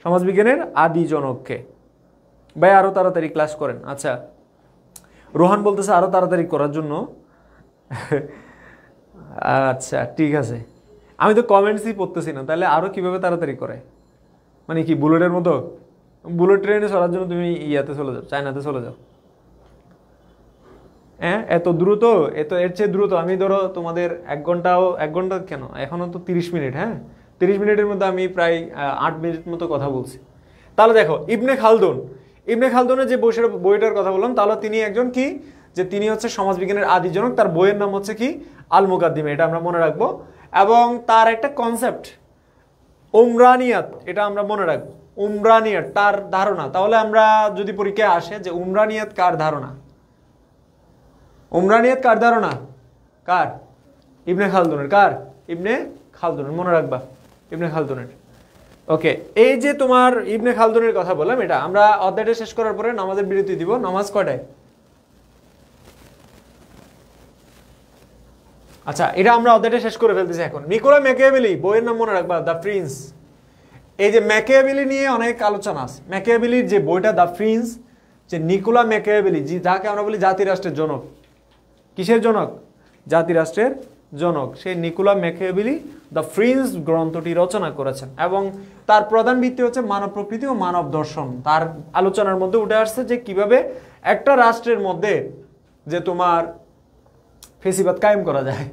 সমাজবিজ্ঞানের আদিজনককে। ভাই আরো তাড়াতাড়ি ক্লাস করেন। আচ্ছা, রোহান বলতেছে আরো তাড়াতাড়ি করার জন্য। আচ্ছা ঠিক আছে, আমি তো কমেন্টসই পড়তেছি না, তাহলে আরো কিভাবে তাড়াতাড়ি করে? মানে কি বুলেটের মতো? বুলেট ট্রেনে চলার জন্য তুমি ইয়াতে চলে যাও, চায়নাতে চলে যাও। হ্যাঁ, এত দ্রুত, এর চেয়ে দ্রুত আমি ধরো তোমাদের 1 ঘন্টা কেন, এখনো তো 30 মিনিট, হ্যাঁ 30 মিনিটের মধ্যে আমি প্রায় 8 মিনিট মতো কথা বলছি। তাহলে দেখো ইবনে খালদুনের যে বইটার কথা বললাম, তাহলে তিনি একজন কি, যে তিনি হচ্ছে সমাজবিজ্ঞানের আদিজনক। তার বইয়ের নাম হচ্ছে কি আল মুকাদ্দিমা, এটা আমরা মনে রাখবো। এবং তার একটা কনসেপ্ট উমরানিয়াত, এটা আমরা মনে রাখবো। উমরানিয়াত তার ধারণা। তাহলে আমরা যদি পরীক্ষায় আসে যে উমরানিয়াত কার ধারণা, উমরানিয়াত কার ধারণা, কার? ইবনে খালদুনের। কার? ইবনে খালদুনের, মনে রাখবা, ইবনে খালদুনের। ওকে, এই যে তোমার ইবনে খালদুনের কথা বললাম, এটা আমরা অধ্যায়টা শেষ করার পরে নামাজের বিরতি দিব। নামাজ কয়টায়? আচ্ছা, এটা আমরা অধ্যায়টা শেষ করে ফেলতেছি এখন। নিকোলা ম্যাকিয়াভেলি, বইয়ের নাম মনে রাখবা দ্য প্রিন্স। এই যে ম্যাকিয়াভেলি নিয়ে অনেক আলোচনা আছে। ম্যাকিয়াভেলির যে বইটা দ্য প্রিন্স, যে নিকোলা ম্যাকিয়াভেলি, যাকে আমরা বলি জাতিরাষ্ট্রের জনক। কিসের জনক? জাতিরাষ্ট্রের জনক। সেই নিকোলা ম্যাকিয়াভেলি দ্য প্রিন্স গ্রন্থটি রচনা করেছেন, এবং তার প্রধান ভিত্তি হচ্ছে মানব প্রকৃতি ও মানব দর্শন। তার আলোচনার মধ্যে উঠে আসছে যে কিভাবে একটা রাষ্ট্রের মধ্যে যে তোমার ফেসিবাদ কায়েম করা যায়।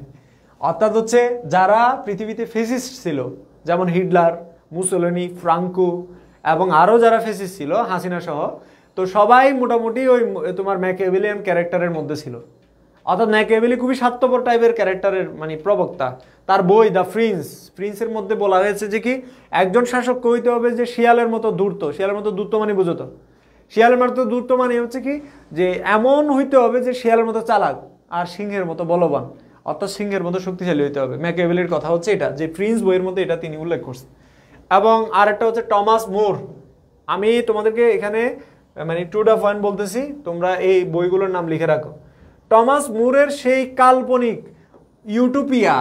অর্থাৎ হচ্ছে যারা পৃথিবীতে ফেসিস্ট ছিল, যেমন হিটলার, মুসোলিনি, ফ্রাঙ্কো, এবং আরও যারা ফেসিস্ট ছিল, হাসিনা সহ, তো সবাই মোটামুটি ওই তোমার ম্যাকিয়াভেলিয়ান ক্যারেক্টারের মধ্যে ছিল। অর্থাৎ ম্যাকিয়াভেলি খুবই স্বার্থপর টাইপের ক্যারেক্টারের মানে প্রবক্তা। তার বই দ্য প্রিন্সের মধ্যে বলা হয়েছে যে কি একজন শাসক হইতে হবে যে শিয়ালের মতো ধূর্ত। শিয়ালের মতো ধূর্ত মানে বুঝো তো? শিয়ালের মতো ধূর্ত মানে হচ্ছে কি যে এমন হইতে হবে যে শিয়ালের মতো চালাক আর সিংহের মতো বলবান, অর্থাৎ সিংহের মতো শক্তিশালী হইতে হবে। ম্যাকিয়াভেলির কথা হচ্ছে এটা, যে প্রিন্স বইয়ের মধ্যে এটা তিনি উল্লেখ করছেন। এবং আরেকটা হচ্ছে টমাস মুর। আমি তোমাদেরকে এখানে মানে টু দ্য পয়েন্ট বলতেছি, তোমরা এই বইগুলোর নাম লিখে রাখো। টমাস মুরের সেই কাল্পনিক ইউটোপিয়া,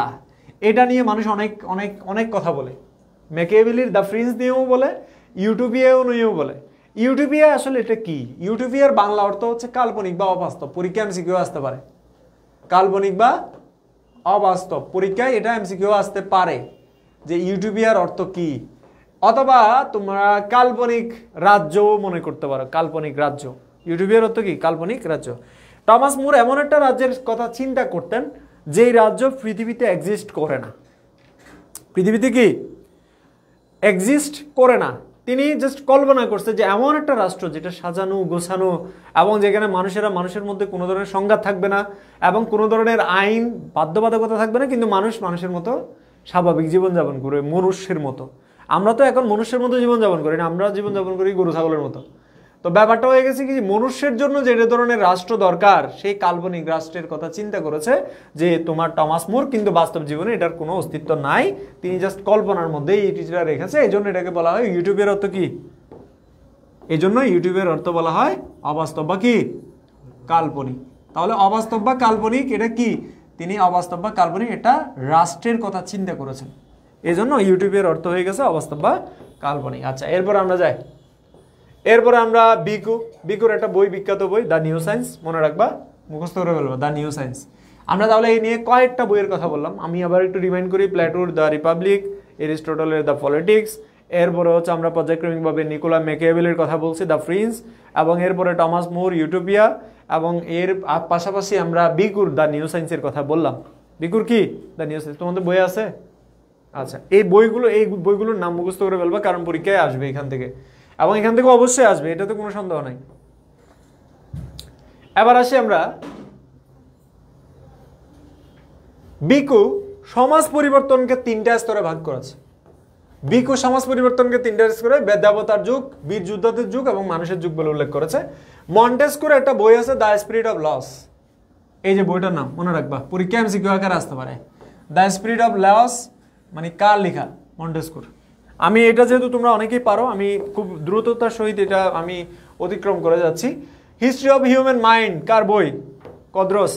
এটা নিয়ে মানুষ অনেক অনেক অনেক কথা বলে। ম্যাকিয়াভেলির দ্য প্রিন্স নিয়েও বলে, ইউটোপিয়াও বলে। ইউটোপিয়া আসলে এটা কি? ইউটোপিয়ার বাংলা অর্থ হচ্ছে কাল্পনিক বা অবাস্তব। পরীক্ষা এমসিকিউ আসতে পারে, কাল্পনিক বা অবাস্তব, পরীক্ষায় এটা এমসিকিউ আসতে পারে যে ইউটোপিয়ার অর্থ কি। অথবা তোমরা কাল্পনিক রাজ্য মনে করতে পারো, কাল্পনিক রাজ্য। ইউটোপিয়ার অর্থ কি? কাল্পনিক রাজ্য। টমাস মুর এমন একটা রাজ্যের কথা চিন্তা করতেন যেই রাজ্য পৃথিবীতে এক্সিস্ট করে না। পৃথিবীতে কি এক্সিস্ট করে না, তিনি জাস্ট কল্পনা করছে যে এমন একটা রাষ্ট্র যেটা সাজানো গোছানো এবং যেখানে মানুষেরা মানুষের মধ্যে কোনো ধরনের সংঘাত থাকবে না এবং কোনো ধরনের আইন বাধ্যবাধকতা থাকবে না, কিন্তু মানুষ মানুষের মতো স্বাভাবিক জীবনযাপন করে, মনুষ্যের মতো। আমরা তো এখন মনুষ্যের মতো জীবনযাপন করি না, আমরা জীবনযাপন করি গরু ছাগলের মতো। তো ব্যাপারটা হয়ে গেছে কি, মনুষ্যের জন্য যে ধরনের রাষ্ট্র দরকার সেই কাল্পনিক রাষ্ট্রের কথা চিন্তা করেছে যে তোমার টমাস মুর, কিন্তু বাস্তব জীবনে এটার কোনো অস্তিত্ব নাই, তিনি জাস্ট কল্পনার মধ্যেই এটা রেখেছে। এই জন্য এটাকে বলা হয় ইউটিউবের অর্থ কি? এই জন্য ইউটিউবের অর্থ বলা হয় অবাস্তব বা কি কাল্পনিক। তাহলে অবাস্তব বা কাল্পনিক এটা কি? তিনি অবাস্তব বা কাল্পনিক এটা রাষ্ট্রের কথা চিন্তা করেছেন, এই জন্য ইউটিউবের অর্থ হয়ে গেছে অবাস্তব বা কাল্পনিক। আচ্ছা, এরপর আমরা যাই, এরপরে আমরা বিকুর একটা বই, বিখ্যাত বই দ্য নিউ সায়েন্স, মনে রাখবা, মুখস্থ করে ফেলবো, দ্য নিউ সায়েন্স। আমরা তাহলে এই নিয়ে কয়েকটা বইয়ের কথা বললাম, আমি আবার একটু রিমাইন্ড করি। প্লেটোর দ্য রিপাবলিক, এরিস্টটলের দ্য পলিটিক্স, এরপরে হচ্ছে আমরা পর্যায়ক্রমিকভাবে নিকোলা ম্যাকিয়াভেলির কথা বলছি, দ্য প্রিন্স, এবং এরপরে টমাস মুর ইউটোপিয়া, এবং এর পাশাপাশি আমরা বিকুর দ্য নিউ সায়েন্সের কথা বললাম। বিকুর কি? The new science. তোমাদের বই আছে? আচ্ছা, এই বইগুলোর নাম মুখস্থ করে ফেলবা, কারণ পরীক্ষায় আসবে এখান থেকে, এবং এখান থেকে অবশ্যই আসবে, এটাতে কোনো সন্দেহ নাই। এবার আসি আমরা, বিকু সমাজ পরিবর্তনকে তিনটা স্তরে ভাগ করেছে। বিকু সমাজ পরিবর্তনকে তিনটা স্তরে দেবতার যুগ, বীর যোদ্ধাদের যুগ এবং মানুষের যুগ বলে উল্লেখ করেছে। মন্টেস্কুর একটা বই আছে দ্য স্পিরিট অফ লস, এই যে বইটার নাম মনে রাখবা, পরীক্ষা এমসিকিউ আকারে আসতে পারে। দ্য স্পিরিট অফ লস মানে কার লেখা? মন্টেস্কুর। আমি এটা যেহেতু তোমরা অনেকেই পারো, আমি খুব দ্রুততার সহিত এটা আমি অতিক্রম করে যাচ্ছি। হিস্ট্রি অফ হিউম্যান মাইন্ড কার বই? কদ্রোস।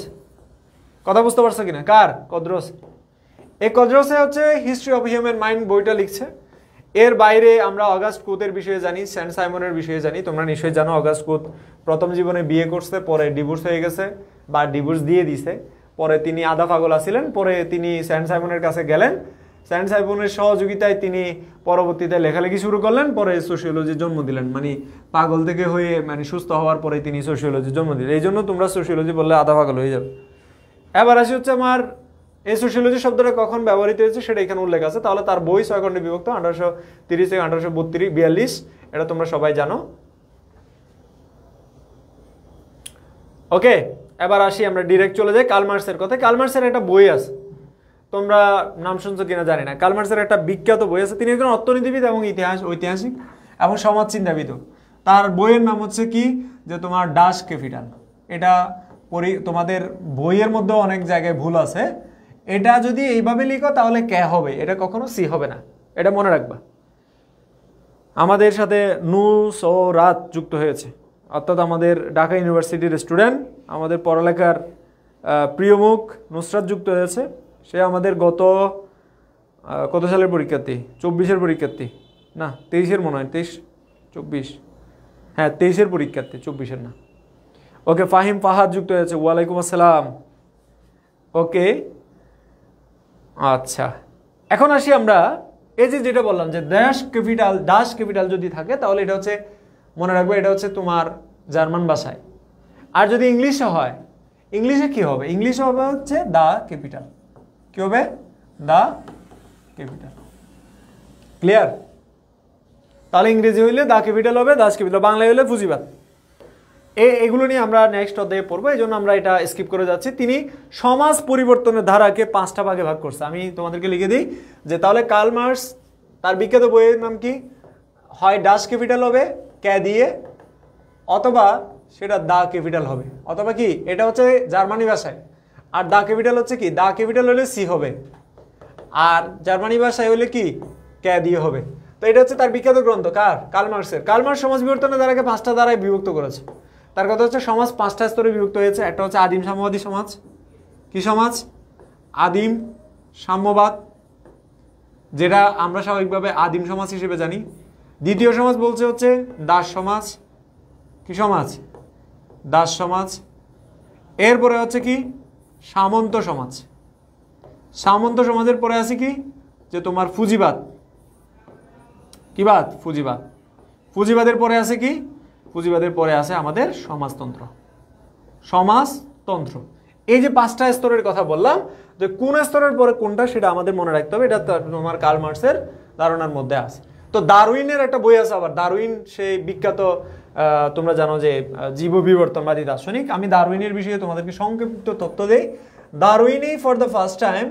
কথা বুঝতে পারছো কিনা? কার? কদ্রোস। এই কদ্রোসে হচ্ছে হিস্ট্রি অফ হিউম্যান মাইন্ড বইটা লিখছে। এর বাইরে আমরা অগাস্ট কুথের বিষয়ে জানি, সেন্ট সাইমনের বিষয়ে জানি। তোমরা নিশ্চয়ই জানো অগাস্ট কুথ প্রথম জীবনে বিয়ে করছে, পরে ডিভোর্স হয়ে গেছে বা ডিভোর্স দিয়ে দিছে, পরে তিনি আধা পাগল ছিলেন, পরে তিনি সেন্ট সাইমনের কাছে গেলেন, সেন্ট সাইমনের সহযোগিতায় তিনি পরবর্তীতে লেখালেখি শুরু করলেন, পরে সোশিওলজির জন্ম দিলেন। মানে পাগল থেকে হয়ে মানে সুস্থ হওয়ার পরে তিনি সোশিওলজির জন্ম দিলেন। এই জন্য তোমরা সোশিওলজি বললে আধা পাগল হয়ে যাবে। এবার আসি হচ্ছে আমার এই সোশিওলজি শব্দটা কখন ব্যবহৃত হয়েছে সেটা এখানে উল্লেখ আছে। তাহলে তার বই 6 খণ্ডে বিভক্ত, 1830 থেকে 1842, এটা তোমরা সবাই জানো। ওকে, এবার আসি আমরা ডিরেক্ট চলে যাই কার্লমার্ক্সের কথা। কার্লমার্ক্সের একটা বই আছে, তোমরা নাম শুনছো কিনা জানি না। কার্লমার্ক্সের একটা বিখ্যাত বই আছে, তিনি একজন অর্থনীতিবিদ এবং ঐতিহাসিক এবং সমাজ চিন্তাবিদ। তার বইয়ের নাম হচ্ছে কি যে তোমার ডাস ক্যাপিটাল। এটা তোমাদের বইয়ের মধ্যে অনেক জায়গায় ভুল আছে, এটা যদি এইভাবে লিখো তাহলে কে হবে, এটা কখনো সি হবে না, এটা মনে রাখবা। আমাদের সাথে নুসরাত যুক্ত হয়েছে, অর্থাৎ আমাদের ঢাকা ইউনিভার্সিটির স্টুডেন্ট, আমাদের পড়ালেখার প্রিয় মুখ নুসরাত যুক্ত হয়েছে। সে আমাদের কত সালের পরীক্ষার্থী? 24-এর পরীক্ষার্থী না, 23-এর মনে হয়, 23-24, হ্যাঁ 23-এর পরীক্ষার্থী, 24-এর না। ওকে, ফাহিম ফাহাদ যুক্ত হয়েছে, ওয়ালাইকুম আসসালাম। ওকে, আচ্ছা, এখন আসি আমরা এই যেটা বললাম যে ডাস ক্যাপিটাল যদি থাকে তাহলে এটা হচ্ছে, মনে রাখবে, এটা হচ্ছে তোমার জার্মান ভাষায়। আর যদি ইংলিশে হয়, ইংলিশে কি হবে? ইংলিশে হবে হচ্ছে দ্য ক্যাপিটাল। কি হবে? The capital. ক্লিয়ার? তাহলে ইংরেজি হইলে দ্য ক্যাপিটাল হবে, দাস ক্যাপিটাল। বাংলায় হইলে পুঁজিবাদ। এগুলো নিয়ে আমরা নেক্সট অধ্যায়ে পড়বো, এই জন্য আমরা এটা স্কিপ করে যাচ্ছি। তিনি সমাজ পরিবর্তনের ধারাকে 5টা ভাগে ভাগ করছে। আমি তোমাদেরকে লিখে দিই যে তাহলে কার্ল মার্কস তার বিখ্যাত বইয়ের নাম কি? হয় ডাস ক্যাপিটাল হবে কে দিয়ে, অথবা সেটা দা ক্যাপিটাল হবে, অথবা কি এটা হচ্ছে জার্মানি ভাষায়। আর দা ক্যাপিটাল হচ্ছে কি? দা ক্যাপিটাল হলে সি হবে, আর জার্মানি ভাষায় হলে কি? কে দিয়ে হবে। তো এটা হচ্ছে তার বিখ্যাত গ্রন্থ। কার? কার্ল মার্কসের। কার্ল মার্কস সমাজ বিবর্তনের ধারাকে 5টা ধারায় বিভক্ত করেছে। তার কথা হচ্ছে সমাজ 5টা স্তরে বিভক্ত হয়েছে। একটা হচ্ছে আদিম সাম্যবাদী সমাজ। কি সমাজ? আদিম সাম্যবাদ, যেটা আমরা স্বাভাবিকভাবে আদিম সমাজ হিসেবে জানি। দ্বিতীয় সমাজ বলছে হচ্ছে দাস সমাজ। কি সমাজ? দাস সমাজ। এরপরে হচ্ছে কি সামন্ত সমাজ। সামন্ত সমাজের পরে আছে কি যে তোমার পুঁজিবাদ। কি বাদ? পুঁজিবাদ। পুঁজিবাদের পরে আছে কি? পুঁজিবাদের পরে আছে আমাদের সমাজতন্ত্র। সমাজতন্ত্র। এই যে 5টা স্তরের কথা বললাম, যে কোন স্তরের পরে কোনটা সেটা আমাদের মনে রাখতে হবে। এটা তোমার কার্ল মার্কসের ধারণার মধ্যে আছে। তো ডারউইনের একটা বই আছে আবার, ডারউইন সেই বিখ্যাত, তোমরা জানো যে জীব বিবর্তনবাদী দার্শনিক। আমি ডারউইনের বিষয়ে তোমাদেরকে সংক্ষিপ্ত তথ্য দেই। ডারউইনই ফর দ্য ফার্স্ট টাইম,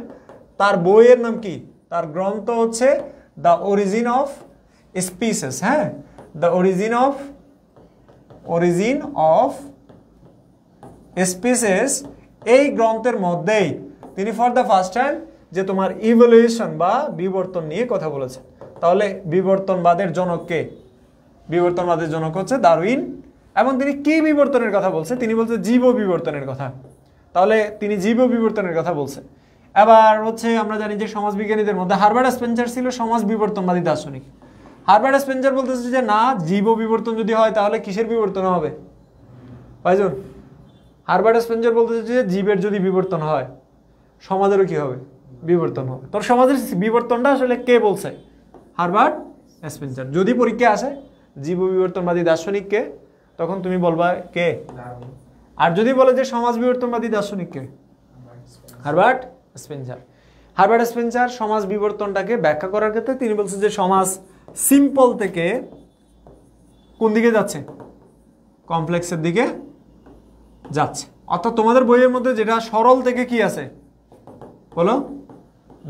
তার বইয়ের নাম কি, তার গ্রন্থ হচ্ছে দ্য অরিজিন অফ স্পিসিস। হ্যাঁ, দ্য অরিজিন অফ স্পিসিস। এই গ্রন্থের মধ্যেই তিনি ফর দ্য ফার্স্ট টাইম যে তোমার ইভলিউশন বা বিবর্তন নিয়ে কথা বলেছে। তাহলে বিবর্তনবাদের জনক কে? বিবর্তনবাদের জনক হচ্ছে ডারউইন। এবং তিনি কি বিবর্তনের কথা বলছে? তিনি বলছে জীব বিবর্তনের কথা। তাহলে তিনি জীব বিবর্তনের কথা বলছে। এবার হচ্ছে আমরা জানি যে সমাজবিজ্ঞানীদের মধ্যে হারবার্ট স্পেন্সার ছিল সমাজ বিবর্তনবাদী দার্শনিক। হারবার্ট স্পেন্সার বলতেছে যে না, জীব বিবর্তন যদি হয় তাহলে কিসের বিবর্তন হবে? ভাইজন, হারবার্ট স্পেন্সার বলতেছে যে জীবের যদি বিবর্তন হয় সমাজেরও কি হবে? বিবর্তন হবে। তোর সমাজের বিবর্তনটা আসলে কে বলছে? Herbert Spencer. যদি পরীক্ষা আসে জীব বিবর্তনবাদী দার্শনিক কে, তখন তুমি বলবা কে? আর যদি বলে যে সমাজ বিবর্তনবাদী দার্শনিক কে? Herbert Spencer. হারবার্ট স্পেন্সার সমাজ বিবর্তনটাকে ব্যাখ্যা করার ক্ষেত্রে তিনি বলছেন যে সমাজ সিম্পল থেকে কোন দিকে যাচ্ছে? কমপ্লেক্সের দিকে যাচ্ছে। অর্থাৎ তোমাদের বইয়ের মধ্যে যেটা সরল থেকে কি আছে বলো?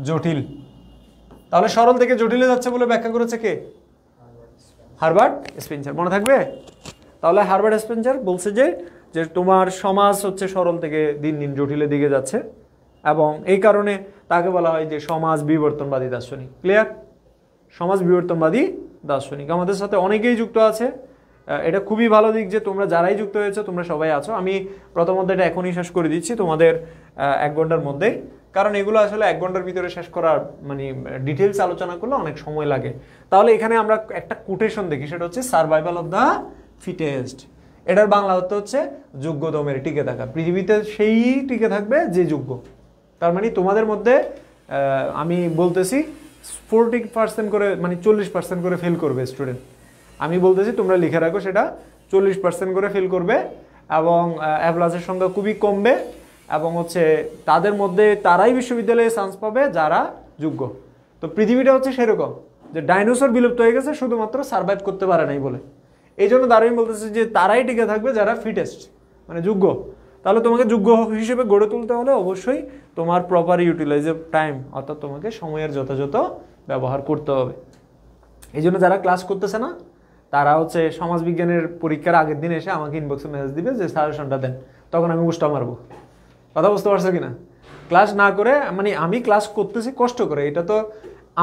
জটিল। তাহলে সরল থেকে জটিলে যাচ্ছে বলে ব্যাখ্যা করেছে কে? Herbert Spencer. মনে থাকবে? তাহলে হারবার্ট স্পেন্সার বলছে যে তোমার সমাজ হচ্ছে সরল থেকে দিন দিন জটিলের দিকে যাচ্ছে, এবং এই কারণে তাকে বলা হয় যে সমাজ বিবর্তনবাদী দার্শনিক। ক্লিয়ার? সমাজ বিবর্তনবাদী দার্শনিক। আমাদের সাথে অনেকেই যুক্ত আছে, এটা খুবই ভালো দিক যে তোমরা যারাই যুক্ত হয়েছে তোমরা সবাই আছো। আমি প্রথমত এটা এখনই শেষ করে দিচ্ছি তোমাদের 1 ঘন্টার মধ্যেই, কারণ এগুলো আসলে 1 ঘন্টার ভিতরে শেষ করার মানে ডিটেলস আলোচনা করলে অনেক সময় লাগে। তাহলে এখানে আমরা একটা কোটেশন দেখি, সেটা হচ্ছে সার্ভাইভাল অফ দ্য ফিটেস্ট। এটার বাংলা অর্থ হচ্ছে যোগ্যতমের টিকে থাকা। পৃথিবীতে সেই টিকে থাকবে যে যোগ্য। তার মানে তোমাদের মধ্যে আমি বলতেছি 40% করে মানে 40% করে ফেল করবে স্টুডেন্ট। আমি বলতেছি তোমরা লিখে রাখো, সেটা 40% করে ফেল করবে, এবং অ্যাপ্লাসের সংখ্যা খুবই কমবে, এবং হচ্ছে তাদের মধ্যে তারাই বিশ্ববিদ্যালয়ে চান্স পাবে যারা যোগ্য। তো পৃথিবীটা হচ্ছে সেরকম যে ডাইনোসর বিলুপ্ত হয়ে গেছে শুধুমাত্র সার্ভাইভ করতে পারে নাই বলে। এই জন্য ডারউইন বলতেছে যে তারাই টিকে থাকবে যারা ফিটেস্ট, মানে যোগ্য। তাহলে তোমাকে যোগ্য হিসেবে গড়ে তুলতে হলে অবশ্যই তোমার প্রপার ইউটিলাইজ অফ টাইম, অর্থাৎ তোমাকে সময়ের যথাযথ ব্যবহার করতে হবে। এই জন্য যারা ক্লাস করতেছে না তারা হচ্ছে সমাজবিজ্ঞানের পরীক্ষার আগের দিন এসে আমাকে ইনবক্সে মেসেজ দিবে যে সাজেশনটা দেন, তখন আমি উষ্টা মারবো। কথা বুঝতে পারছো কিনা? ক্লাস না করে মানে আমি ক্লাস করতেছি কষ্ট করে, এটা তো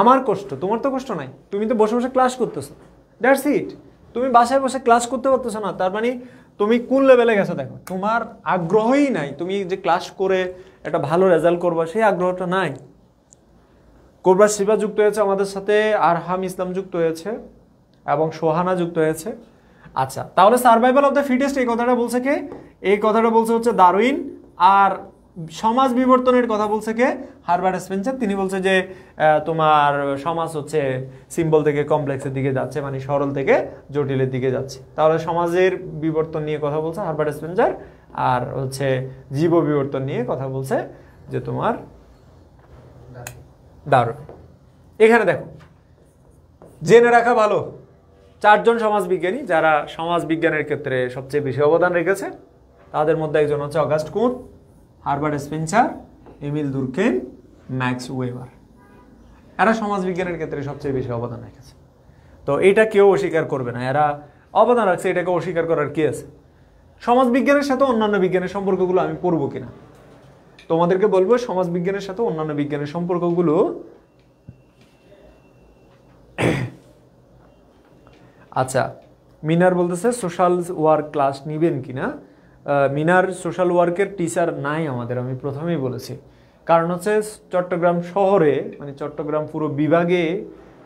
আমার কষ্ট, তোমার তো কষ্ট নাই। তুমি তো বসে বসে ক্লাস করতেছো, দ্যাটস ইট। তুমি বাসায় বসে ক্লাস করতে পারতেছো না, তার মানে তুমি কোন লেভেলে গেছো দেখো। তোমার আগ্রহই নাই, তুমি যে ক্লাস করে একটা ভালো রেজাল্ট করবা সেই আগ্রহটা নাই। কোবরা শিবা যুক্ত হয়েছে আমাদের সাথে, আরহাম ইসলাম যুক্ত হয়েছে, এবং সোহানা যুক্ত হয়েছে। আচ্ছা, তাহলে সার্ভাইভাল অফ দ্য ফিটেস্ট এই কথাটা বলছে কে? এই কথাটা বলছে হচ্ছে ডারউইন। আর সমাজ বিবর্তনের কথা বলছে কে? Herbert Spencer. তিনি বলছে যে তোমার সমাজ হচ্ছে সিম্বল থেকে কমপ্লেক্সের দিকে যাচ্ছে, মানে সরল থেকে জটিলের দিকে যাচ্ছে। তাহলে সমাজের বিবর্তন নিয়ে কথা বলছে হারবার্ট স্পেন্সার, আর হচ্ছে জীব বিবর্তন নিয়ে কথা বলছে যে তোমার ডারউইন। এখানে দেখো, জেনে রাখা ভালো, 4 জন সমাজবিজ্ঞানী যারা সমাজবিজ্ঞানের ক্ষেত্রে সবচেয়ে বেশি অবদান রেখেছে। তাদের মধ্যে একজন হচ্ছে Auguste Comte, Herbert Spencer, Emile Durkheim, Max Weber. এরা সমাজবিজ্ঞানের ক্ষেত্রে সবচেয়ে বেশি অবদান রেখেছে। তো এটা কেউ অস্বীকার করবে না, এরা অবদান রাখছে, এটাকে অস্বীকার করার কি আছে? সমাজবিজ্ঞানের সাথে অন্যান্য বিজ্ঞানের সম্পর্কগুলো আমি পড়বো কিনা, তোমাদেরকে বলবো সমাজবিজ্ঞানের সাথে অন্যান্য বিজ্ঞানের সম্পর্কগুলো। আচ্ছা, মিনার বলতেছে সোশ্যাল ওয়ার্ক ক্লাস নিবেন কিনা। মিনার সোশ্যাল ওয়ার্কের টিচার নাই আমাদের, আমি প্রথমেই বলেছি। কারণ হচ্ছে চট্টগ্রাম শহরে মানে চট্টগ্রাম পুরো বিভাগে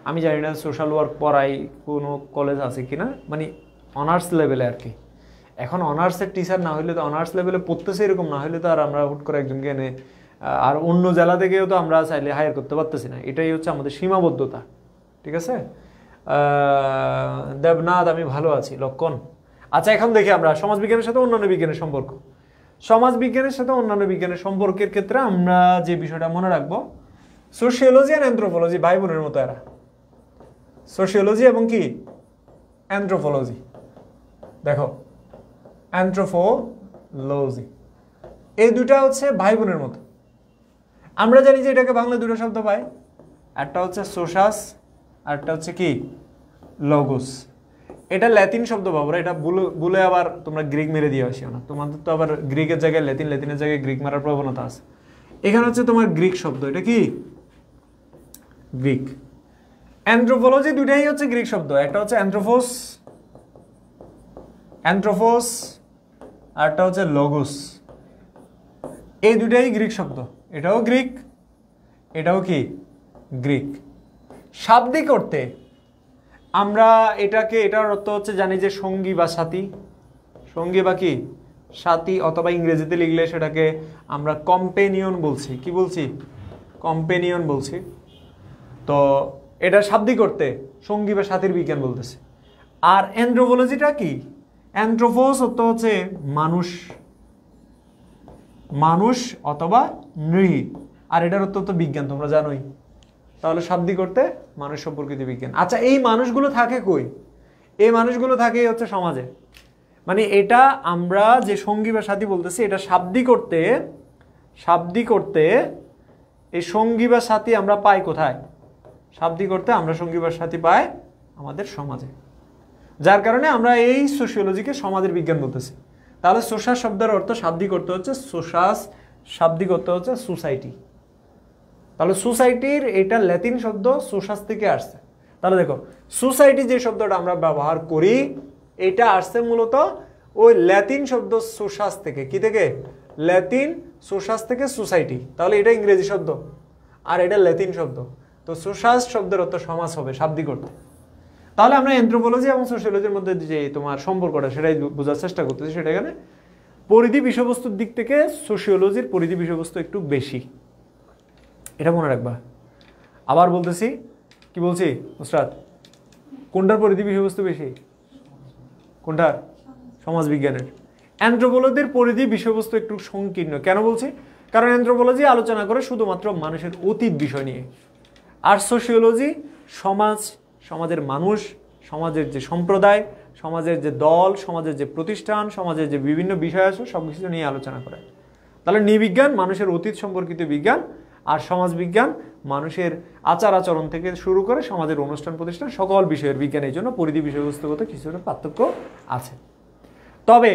আমি জানি না সোশ্যাল ওয়ার্ক পড়াই কোনো কলেজ আছে কিনা, মানে অনার্স লেভেলে আর কি। এখন অনার্সের টিচার না হলে তো, অনার্স লেভেলে পড়তেছে এরকম না হলে তো আর আমরা হুট করে একজনকে এনে আর অন্য জেলা থেকেও তো আমরা চাইলে হায়ার করতে পারতেছি না, এটাই হচ্ছে আমাদের সীমাবদ্ধতা। ঠিক আছে, দেবনাথ আমি ভালো আছি। লক্ষণ, আচ্ছা এখন দেখি আমরা সমাজবিজ্ঞানের সাথে অন্যান্য বিজ্ঞানের সম্পর্ক। সমাজবিজ্ঞানের সাথে অন্যান্য বিজ্ঞানের সম্পর্কের ক্ষেত্রে আমরা যে বিষয়টা মনে রাখবো, সোশিওলজি আর অ্যানথ্রোপোলজি ভাই বোনের মতো এরা। সোশিওলজি এবং কি অ্যানথ্রোপোলজি, দেখো অ্যানথ্রোপোলজি, এই দুটা হচ্ছে ভাই বোনের মতো। আমরা জানি যে এটাকে বাংলা দুটো শব্দ পাই, একটা হচ্ছে সোশাস আর একটা হচ্ছে কি লগোস। এটা ল্যাতিন শব্দ বাবুরা, এটা বলে আবার তোমরা গ্রিক মেরে দিয়ে আসিও না, তোমাদের তো আবার গ্রিকের জায়গায় ল্যাতিন, ল্যাতিনের জায়গায় গ্রিক মারার প্রবণতা আছে। এখানে হচ্ছে তোমার গ্রিক শব্দ, এটা কি গ্রিক। অ্যানথ্রোপোলজি দুটাই হচ্ছে গ্রিক শব্দ, একটা হচ্ছে অ্যানথ্রোপোস, অ্যানথ্রোপোস, আর একটা হচ্ছে লগোস। এই দুটাই গ্রিক শব্দ, এটাও গ্রিক, এটাও কি গ্রিক। শাব্দিক অর্থে আমরা এটাকে, এটার অর্থ হচ্ছে জানি যে সঙ্গী বা সাথী, সঙ্গী বা কি সাথী, অথবা ইংরেজিতে লিখলে সেটাকে আমরা কম্পেনিয়ন বলছি। কি বলছি? কম্পেনিয়ন বলছি। তো এটা শাব্দিক অর্থে সঙ্গী বা সাথীর বিজ্ঞান বলতেছে। আর অ্যানথ্রোপোলজিটা কি? অ্যানথ্রোপোস অর্থ হচ্ছে মানুষ, মানুষ অথবা নৃ, আর এটার অর্থ তো বিজ্ঞান, তোমরা জানোই। তাহলে শাব্দিক করতে মানুষ সম্পর্কিত বিজ্ঞান। আচ্ছা এই মানুষগুলো থাকে কই? এই মানুষগুলো থাকে হচ্ছে সমাজে। মানে এটা আমরা যে সঙ্গী বা সাথী বলতেছি, এটা শাব্দিক করতে, শাব্দিক করতে এই সঙ্গী বা সাথী আমরা পাই কোথায়? শাব্দিক করতে আমরা সঙ্গী বা সাথী পাই আমাদের সমাজে, যার কারণে আমরা এই সোশিওলজিকে সমাজের বিজ্ঞান বলতেছি। তাহলে সোশ্যাল শব্দের অর্থ শাব্দিক অর্থ হচ্ছে সোশ্যাস, শাব্দিক অর্থ হচ্ছে সোসাইটি। তাহলে সোসাইটির এটা ল্যাতিন শব্দ সোশ্যাস থেকে আসছে। তাহলে দেখো সোসাইটি যে শব্দটা আমরা ব্যবহার করি, এটা আসছে মূলত ওই ল্যাতিন শব্দ সোশ্যাস থেকে। কি থেকে? ল্যাতিন সোশ্যাস থেকে সোসাইটি। তাহলে এটা ইংরেজি শব্দ আর এটা ল্যাতিন শব্দ। তো সোশ্যাস শব্দের অর্থ সমাজ হবে শাব্দিক অর্থে। তাহলে আমরা অ্যানথ্রোপোলজি এবং সোশিওলজির মধ্যে যে তোমার সম্পর্কটা, সেটাই বোঝার চেষ্টা করতেছি। সেটা এখানে পরিধি বিষয়বস্তুর দিক থেকে সোশিওলজির পরিধি বিষয়বস্তু একটু বেশি, এটা মনে রাখবা। আবার বলতেছি, কি বলছি উস্তাদ? কোনটার পরিধি বিষয়বস্তু বেশি? কোনটার? সমাজ বিজ্ঞানের। অ্যানথ্রোপোলজির পরিধি বিষয়বস্তু একটু সংকীর্ণ। কেন বলছি? কারণ অ্যানথ্রোপোলজি আলোচনা করে শুধুমাত্র মানুষের অতীত বিষয় নিয়ে, আর সোশিওলজি সমাজ, সমাজের মানুষ, সমাজের যে সম্প্রদায়, সমাজের যে দল, সমাজের যে প্রতিষ্ঠান, সমাজের যে বিভিন্ন বিষয় আছে সব কিছু নিয়ে আলোচনা করে। তাহলে নৃবিজ্ঞান মানুষের অতীত সম্পর্কিত বিজ্ঞান, আর সমাজ বিজ্ঞান মানুষের আচার আচরণ থেকে শুরু করে সমাজের অনুষ্ঠান প্রতিষ্ঠান সকল বিষয়ের বিজ্ঞান। এই জন্য পরিধি বিষয়বস্তুগত কিছুটা পার্থক্য আছে, তবে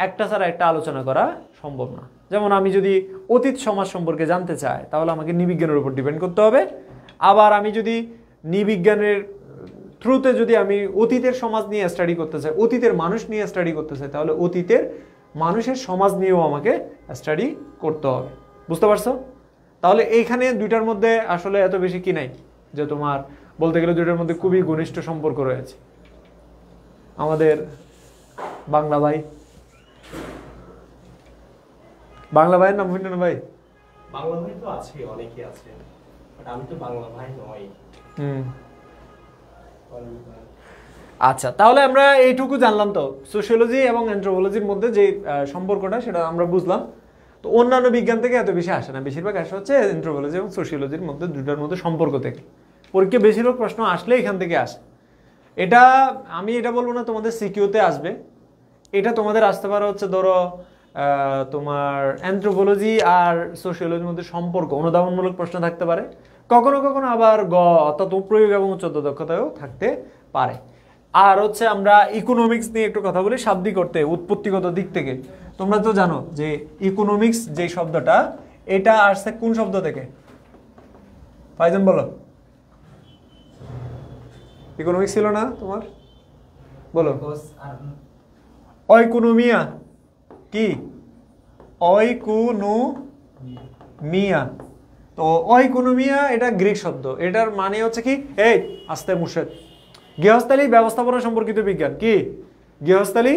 একটা ছাড়া একটা আলোচনা করা সম্ভব না। যেমন আমি যদি অতীত সমাজ সম্পর্কে জানতে চাই, তাহলে আমাকে নৃবিজ্ঞানের উপর ডিপেন্ড করতে হবে। আবার আমি যদি নৃবিজ্ঞানের থ্রুতে যদি আমি অতীতের সমাজ নিয়ে স্টাডি করতে চাই, অতীতের মানুষ নিয়ে স্টাডি করতে চাই, তাহলে অতীতের মানুষের সমাজ নিয়েও আমাকে স্টাডি করতে হবে। বুঝতে পারছো? তাহলে এইখানে দুইটার মধ্যে আসলে এত বেশি কি নাই, যে তোমার বলতে গেলে দুইটার মধ্যে খুবই ঘনিষ্ঠ সম্পর্ক রয়েছে। আমাদের বাংলা ভাই, বাংলা ভাইয়ের নাম হইল না ভাই? বাংলা ভাই তো আছে, অনেকে আছে, বাট আমি তো বাংলা ভাই নই। আচ্ছা, তাহলে আমরা এইটুকু জানলাম। তো সোশিওলজি এবং অ্যানথ্রোপোলজির মধ্যে যে সম্পর্কটা, সেটা আমরা বুঝলাম। তো অন্যান্য বিজ্ঞান থেকে এত বেশি আসে না, বেশিরভাগ আসে হচ্ছে অ্যানথ্রোপোলজি এবং সোশিওলজির মধ্যে, দুটার মধ্যে সম্পর্ক থেকে। পরীক্ষা বেশিরভাগ প্রশ্ন আসলে এখান থেকে আসে। এটা আমি এটা বলবো না তোমাদের সিকিউতে আসবে, এটা তোমাদের আসতে পারে হচ্ছে ধরো তোমার অ্যানথ্রোপোলজি আর সোশিওলজির মধ্যে সম্পর্ক, অনুধাবনমূলক প্রশ্ন থাকতে পারে। কখনো কখনো আবার অর্থাৎ প্রয়োগ এবং উচ্চতর দক্ষতায়ও থাকতে পারে। আর হচ্ছে আমরা ইকোনমিক্স নিয়ে একটু কথা বলি, শাব্দিক অর্থে উৎপত্তিগত দিক থেকে। তোমরা তো জানো যে ইকোনমিক্স যে শব্দটা, এটা আসছে কোন শব্দ থেকে? ফাইজান বলো। ইকোনমিক্স ছিল না তোমার? বলো। অইকোনমিয়া কি? অইকোনমিয়া তো ওইকোনমিয়া এটা গ্রিক শব্দ, এটার মানে হচ্ছে কি, এই আস্তে মুর্শেদ, গৃহস্থালী ব্যবস্থাপনা সম্পর্কিত বিজ্ঞান। কি? গৃহস্থালী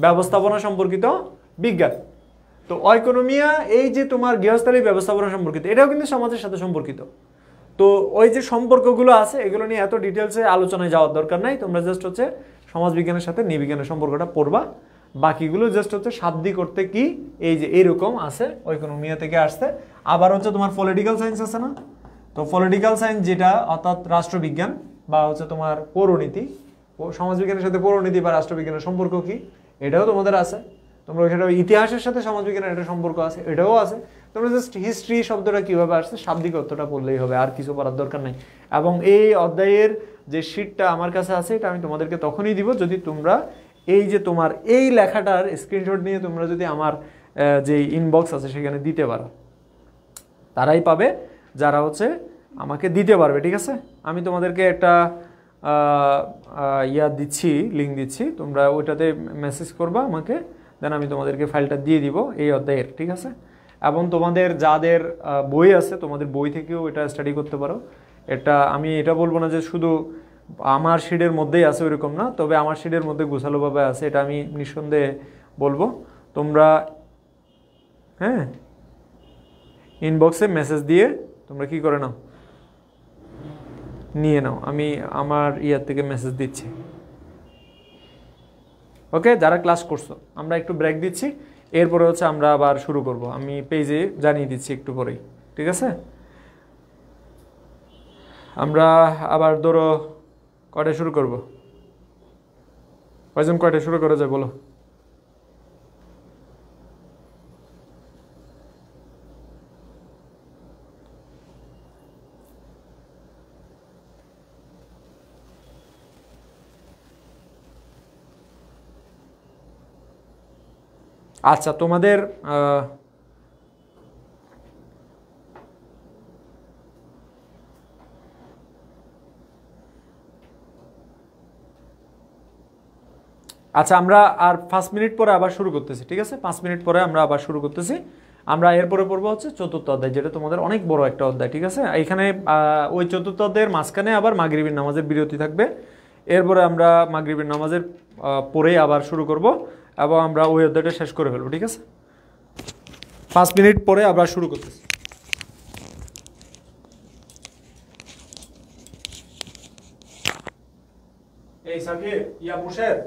ব্যবস্থাপনা সম্পর্কিত বিজ্ঞান। তো ওইকোনমিয়া এই যে তোমার গৃহস্থালী ব্যবস্থাপনা সম্পর্কিত, এটাও কিন্তু সমাজের সাথে সম্পর্কিত। তো ওই যে সম্পর্কগুলো আছে এগুলো নিয়ে এত ডিটেলসে আলোচনায় যাওয়ার দরকার নাই, তোমরা জাস্ট হচ্ছে সমাজবিজ্ঞানের সাথে নৃবিজ্ঞানের সম্পর্কটা পড়বা, বাকিগুলো জাস্ট হচ্ছে শাব্দিক করতে কি এই যে এইরকম আছে, ওইকোনমিয়া থেকে আসছে। আবার হচ্ছে তোমার পলিটিক্যাল সায়েন্স আছে না, তো পলিটিক্যাল সায়েন্স যেটা অর্থাৎ রাষ্ট্রবিজ্ঞান বা হচ্ছে তোমার পৌরনীতি, সমাজবিজ্ঞানের সাথে পৌরনীতি বা রাষ্ট্রবিজ্ঞানের সম্পর্ক কি এটাও তোমাদের আছে। তোমরা সেটা ইতিহাসের সাথে সমাজবিজ্ঞানের একটা সম্পর্ক আছে, এটাও আছে। তোমরা জাস্ট হিস্ট্রি শব্দটা কীভাবে আসছে শাব্দিক অর্থটা পড়লেই হবে, আর কিছু পড়ার দরকার নেই। এবং এই অধ্যায়ের যে শিটটা আমার কাছে আছে এটা আমি তোমাদেরকে তখনই দিব যদি তোমরা এই যে তোমার এই লেখাটার স্ক্রিনশট নিয়ে তোমরা যদি আমার যে ইনবক্স আছে সেখানে দিতে পারো, তারাই পাবে যারা হচ্ছে আমাকে দিতে পারবে। ঠিক আছে, আমি তোমাদেরকে একটা দিচ্ছি, লিঙ্ক দিচ্ছি, তোমরা ওইটাতে মেসেজ করবা আমাকে, দেন আমি তোমাদেরকে ফাইলটা দিয়ে দিব এই অধ্যায়ের। ঠিক আছে, এবং তোমাদের যাদের বই আছে তোমাদের বই থেকেও এটা স্টাডি করতে পারো। এটা আমি এটা বলবো না যে শুধু আমার শিটের মধ্যেই আছে ওইরকম না, তবে আমার শিটের মধ্যে গোছালোভাবে আছে, এটা আমি নিঃসন্দেহে বলবো। তোমরা হ্যাঁ ইনবক্সে মেসেজ দিয়ে তোমরা কি করে নাও, নিয়ে নাও, আমি আমার থেকে মেসেজ দিচ্ছি। ওকে, যারা ক্লাস করছো আমরা একটু ব্রেক দিচ্ছি, এরপরে হচ্ছে আমরা আবার শুরু করব, আমি পেজে জানিয়ে দিচ্ছি একটু পরেই। ঠিক আছে, আমরা আবার ধরো কয়টায় শুরু করব, কয়জন কয়টায় শুরু করা যায় বলো? আচ্ছা, তোমাদের আচ্ছা আমরা আর 5 মিনিট পরে আবার শুরু করতেছি। ঠিক আছে, 5 মিনিট পরে আমরা আবার শুরু করতেছি। আমরা এরপরে পড়বো হচ্ছে চতুর্থ অধ্যায়, যেটা তোমাদের অনেক বড় একটা অধ্যায়। ঠিক আছে, এখানে ওই চতুর্থ অধ্যায়ের মাঝখানে আবার মাগরিবের নামাজের বিরতি থাকবে, এরপরে আমরা মাগরিবের নামাজের পরেই আবার শুরু করব এবং আমরা ওই অধ্যায়টা শেষ করে ফেলবো। ঠিক আছে, 5 মিনিট পরে আবার শুরু করতেছি। এই সাকিব, মুর্শেদ,